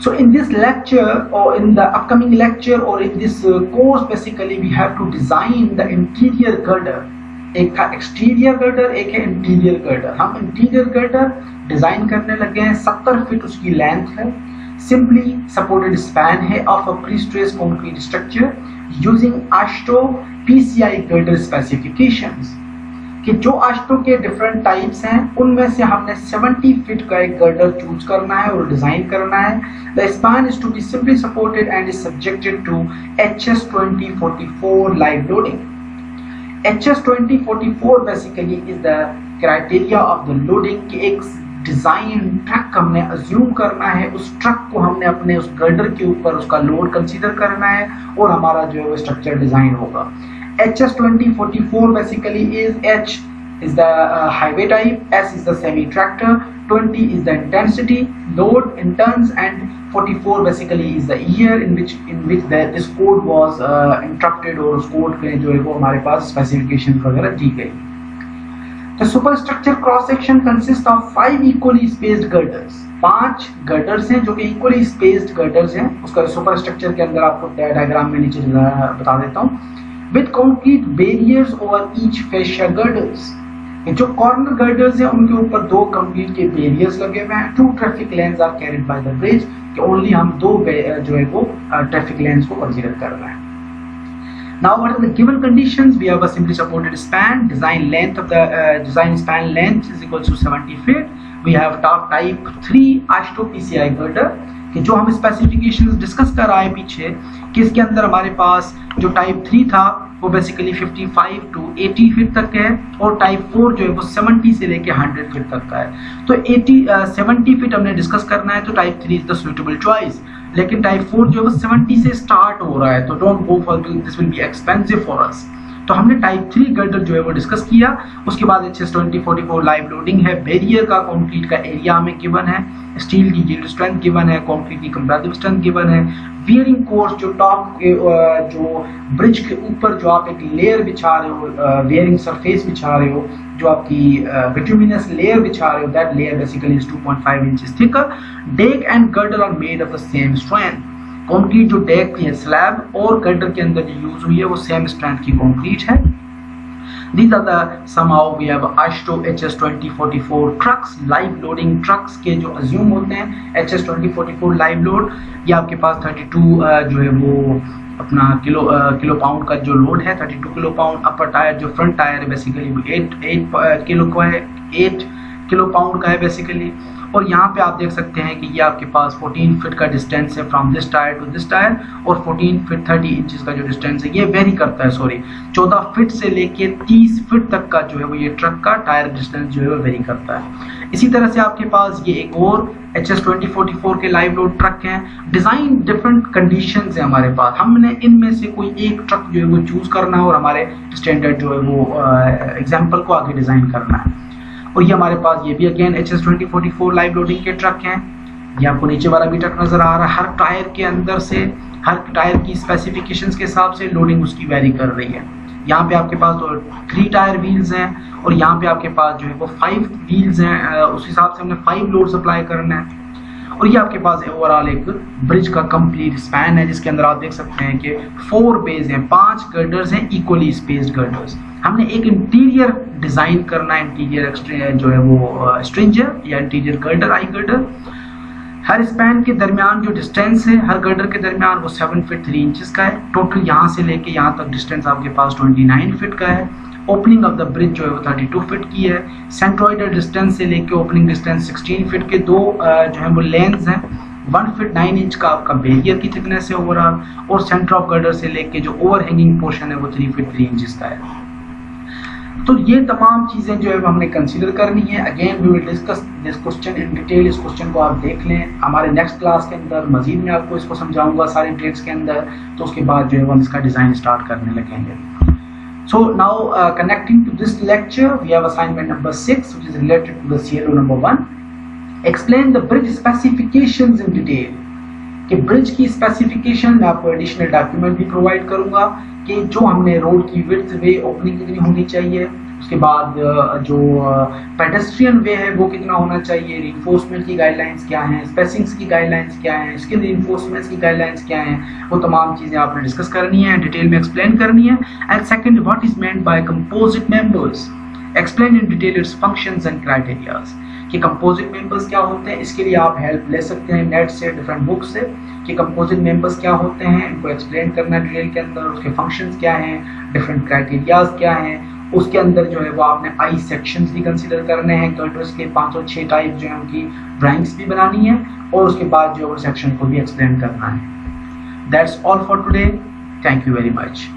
So in this lecture or in the upcoming lecture or in this course basically we have to design the interior girder। एक था एक्सटीरियर गर्डर, एक है इंटीरियर गर्डर। हम इंटीरियर गर्डर डिजाइन करने लगे हैं, 70 फीट उसकी लेंथ है, सिंपली सपोर्टेड स्पैन है of a prestressed concrete structure using AASHTO PCI girder specifications. कि जो आश्टो के डिफरेंट टाइप्स हैं उनमें से हमने 70 फीट का एक गर्डर चूज करना है और डिजाइन करना है। The span is to be simply supported and is subjected to HS 2044 live loading. HS 2044 basically is the criteria of the loading कि एक डिजाइन ट्रक हमने अज्यूम करना है, उस ट्रक को हमने अपने उस गर्डर के ऊपर उसका लोड कंसीडर करना है और हमारा जो है वो स्ट्रक्चर डिजाइन होगा। HS 2044 basically is H is the highway type, S is the semi tractor, 20 is the intensity load in tons, and 44 basically is the year in which this code was interrupted और उस code के जो है वो हमारे पास specification वगैरह दी गई। The superstructure cross section consists of 5 equally spaced girders। 5 girders हैं जो कि equally spaced girders हैं। उसका सुपरस्ट्रक्चर के अंदर आपको डायग्राम में नीचे बता देता हूँ। With concrete barriers over each fascia girders। जो कॉर्नर गर्डर्स हैं उनके ऊपर 2 कंक्रीट के बैरियर्स लगे हुए हैं। 2 traffic lanes are carried by the bridge, कि ओनली हम 2 जो है वो ट्रैफिक लेन्स को कंसीडर कर रहे हैं। Now what are the given conditions? We have a simply supported span. Design length of the design span length is equal to 70 feet. We have type 3 AASHTO PCI girder कि जो हम specifications discuss कर रहे हैं पीछे कि इसके अंदर हमारे पास जो टाइप 3 था वो बेसिकली 55 टू 80 फीट तक है, और टाइप 4 जो है वो 70 से लेके 100 फीट तक का है। तो 70 फीट हमने डिस्कस करना है, तो type 3 is the suitable choice. लेकिन टाइप 4 जो है वो 70 से स्टार्ट हो रहा है, तो don't go for this, will be expensive for us. तो हमने टाइप 3 गर्डर जो है वो डिस्कस किया। उसके बाद HS 2044 लाइव लोडिंग है, बैरियर का कंक्रीट का एरिया हमें गिवन है, स्टील की यील्ड स्ट्रेंथ गिवन है, कंक्रीट की कंप्रेसिव स्ट्रेंथ गिवन है, वियरिंग कोर्स जो टॉप जो ब्रिज के ऊपर जो आप एक लेयर बिछा रहे हो, वियरिंग सरफेस बिछा रहे हो, जो आपकी बिटुमिनस लेयर बिछा रहे हो, that layer basically is 2.5 inches thicker. Deck and girder are made of the same strength. Concrete जो डेक की है स्लैब और गर्डर के अंदर जो यूज हुई है वो सेम स्ट्रेंथ की कंक्रीट है। These are the somehow we have AASHTO HS 2044 trucks, live loading trucks के जो assume होते हैं HS 2044 live load। ये आपके पास 32 जो है वो अपना किलो पाउंड का जो लोड है, 32 किलो पाउंड। अपर टायर जो फ्रंट टायर है बेसिकली 8 किलो का है, 8 किलो पाउंड का है बेसिकली। और यहाँ पे आप देख सकते हैं कि ये आपके पास 14 फीट का डिस्टेंस है from this tier two this tyre, और 14 फीट 30 इंचेस का जो डिस्टेंस है ये वेरी करता है, 14 फीट से लेके 30 फीट तक का जो है वो ये ट्रक का टायर डिस्टेंस जो है वो वेरी करता है। इसी तरह से आपके पास ये एक और HS2044 के लाइव लोड ट्रक हैं। डिज़ाइन डिफरेंट कंडीशंस है हमारे पास, हमने इनमें से कोई एक ट्रक जो है वो चूज़ करना है और हमारे स्टैंडर्ड जो है वो एग्जाम्पल को आगे डिज़ाइन करना है। और ये हमारे पास ये भी अगेन HS2044 लाइव लोडिंग के ट्रक हैं। ये आपको नीचे वाला भी ट्रक नज़र आ रहा है। हर टायर के अंदर से, हर टायर की स्पेसिफिकेशंस के हिसाब से लोडिंग उसकी वेरी कर रही है। यहाँ पे आपके पास 3 टायर व्हील्स हैं और यहाँ पे आपके पास जो है वो 5 व्हील्स हैं। उस हिसाब से हमने 5 लोड सप्लाई करना है। और ये आपके पास ओवरऑल एक ब्रिज का कंप्लीट स्पैन है, जिसके अंदर आप देख सकते हैं कि 4 बेज हैं, 5 गर्डर्स हैं, इक्वली स्पेस्ड गर्डर्स। हमने एक इंटीरियर डिज़ाइन करना है, इंटीरियर जो है वो स्ट्रिंजर या इंटीरियर गर्डर, आई गर्डर। हर स्पैन के दरमियान जो डिस्टेंस है हर गर्डर के दरमियान वो 7 फीट 3 इंचेस का है। टोटल यहाँ से लेके यहाँ तक डिस्टेंस आपके पास 29 फीट का है। ओपनिंग ऑफ द ब्रिज जो है वो 32 फीट की है। सेंट्रॉइडल डिस्टेंस से लेके ओपनिंग डिस्टेंस 16 फीट के दो जो है वो लेंस हैं। 1 फीट 9 इंच का आपका बैरियर की थिकनेस है ओवरऑल, और सेंटर ऑफ गर्डर से लेके जो ओवर हैंगिंग पोर्शन है वो 3 फीट 3 इंचेस का है। तो ये तमाम चीज़ें जो है वो हमने कंसीडर करनी है। Again we will discuss this question in detail. इस क्वेश्चन को आप देख लें, हमारे नेक्स्ट क्लास के अंदर मजीद मैं आपको इसको समझाऊंगा सारे डेट्स के अंदर। तो उसके बाद जो है हम इसका डिज़ाइन स्टार्ट करने लगेंगे। So now connecting to this lecture, we have assignment number 6, which is related to the CLO number 1. Explain the bridge specifications in detail. कि ब्रिज की स्पेसिफिकेशन मैं आपको एडिशनल डॉक्यूमेंट भी प्रोवाइड करूंगा कि जो हमने रोड की विड्थ वे ओपनिंग कितनी होनी चाहिए, उसके बाद जो पेडेस्ट्रियन वे है वो कितना होना चाहिए, रिइंफोर्समेंट की गाइडलाइंस क्या हैं, स्पेसिंग्स की गाइडलाइंस क्या हैं, स्किल रिइंफोर्समेंट्स की गाइडलाइंस क्या हैं, वो तमाम चीज़ें आपने डिस्कस करनी है, डिटेल में एक्सप्लेन करनी है। And second, what is meant by composite members, explain in detail it's functions and criterias. कि कंपोजिट मेंबर्स क्या होते हैं, इसके लिए आप हेल्प ले सकते हैं नेट से, डिफरेंट बुक्स से, कि कंपोजिट मेंबर्स क्या होते हैं, इनको एक्सप्लेन करना डिटेल के अंदर, उसके फंक्शंस क्या हैं, डिफरेंट क्राइटेरियाज क्या हैं। उसके अंदर जो है वो आपने आई सेक्शंस भी कंसीडर करने हैं, गर्डर्स के 506 टाइप जो है उनकी ड्राइंग्स भी बनानी है, और उसके बाद जो सेक्शन को भी एक्सप्लेन करना है। That's all for today, thank you very much.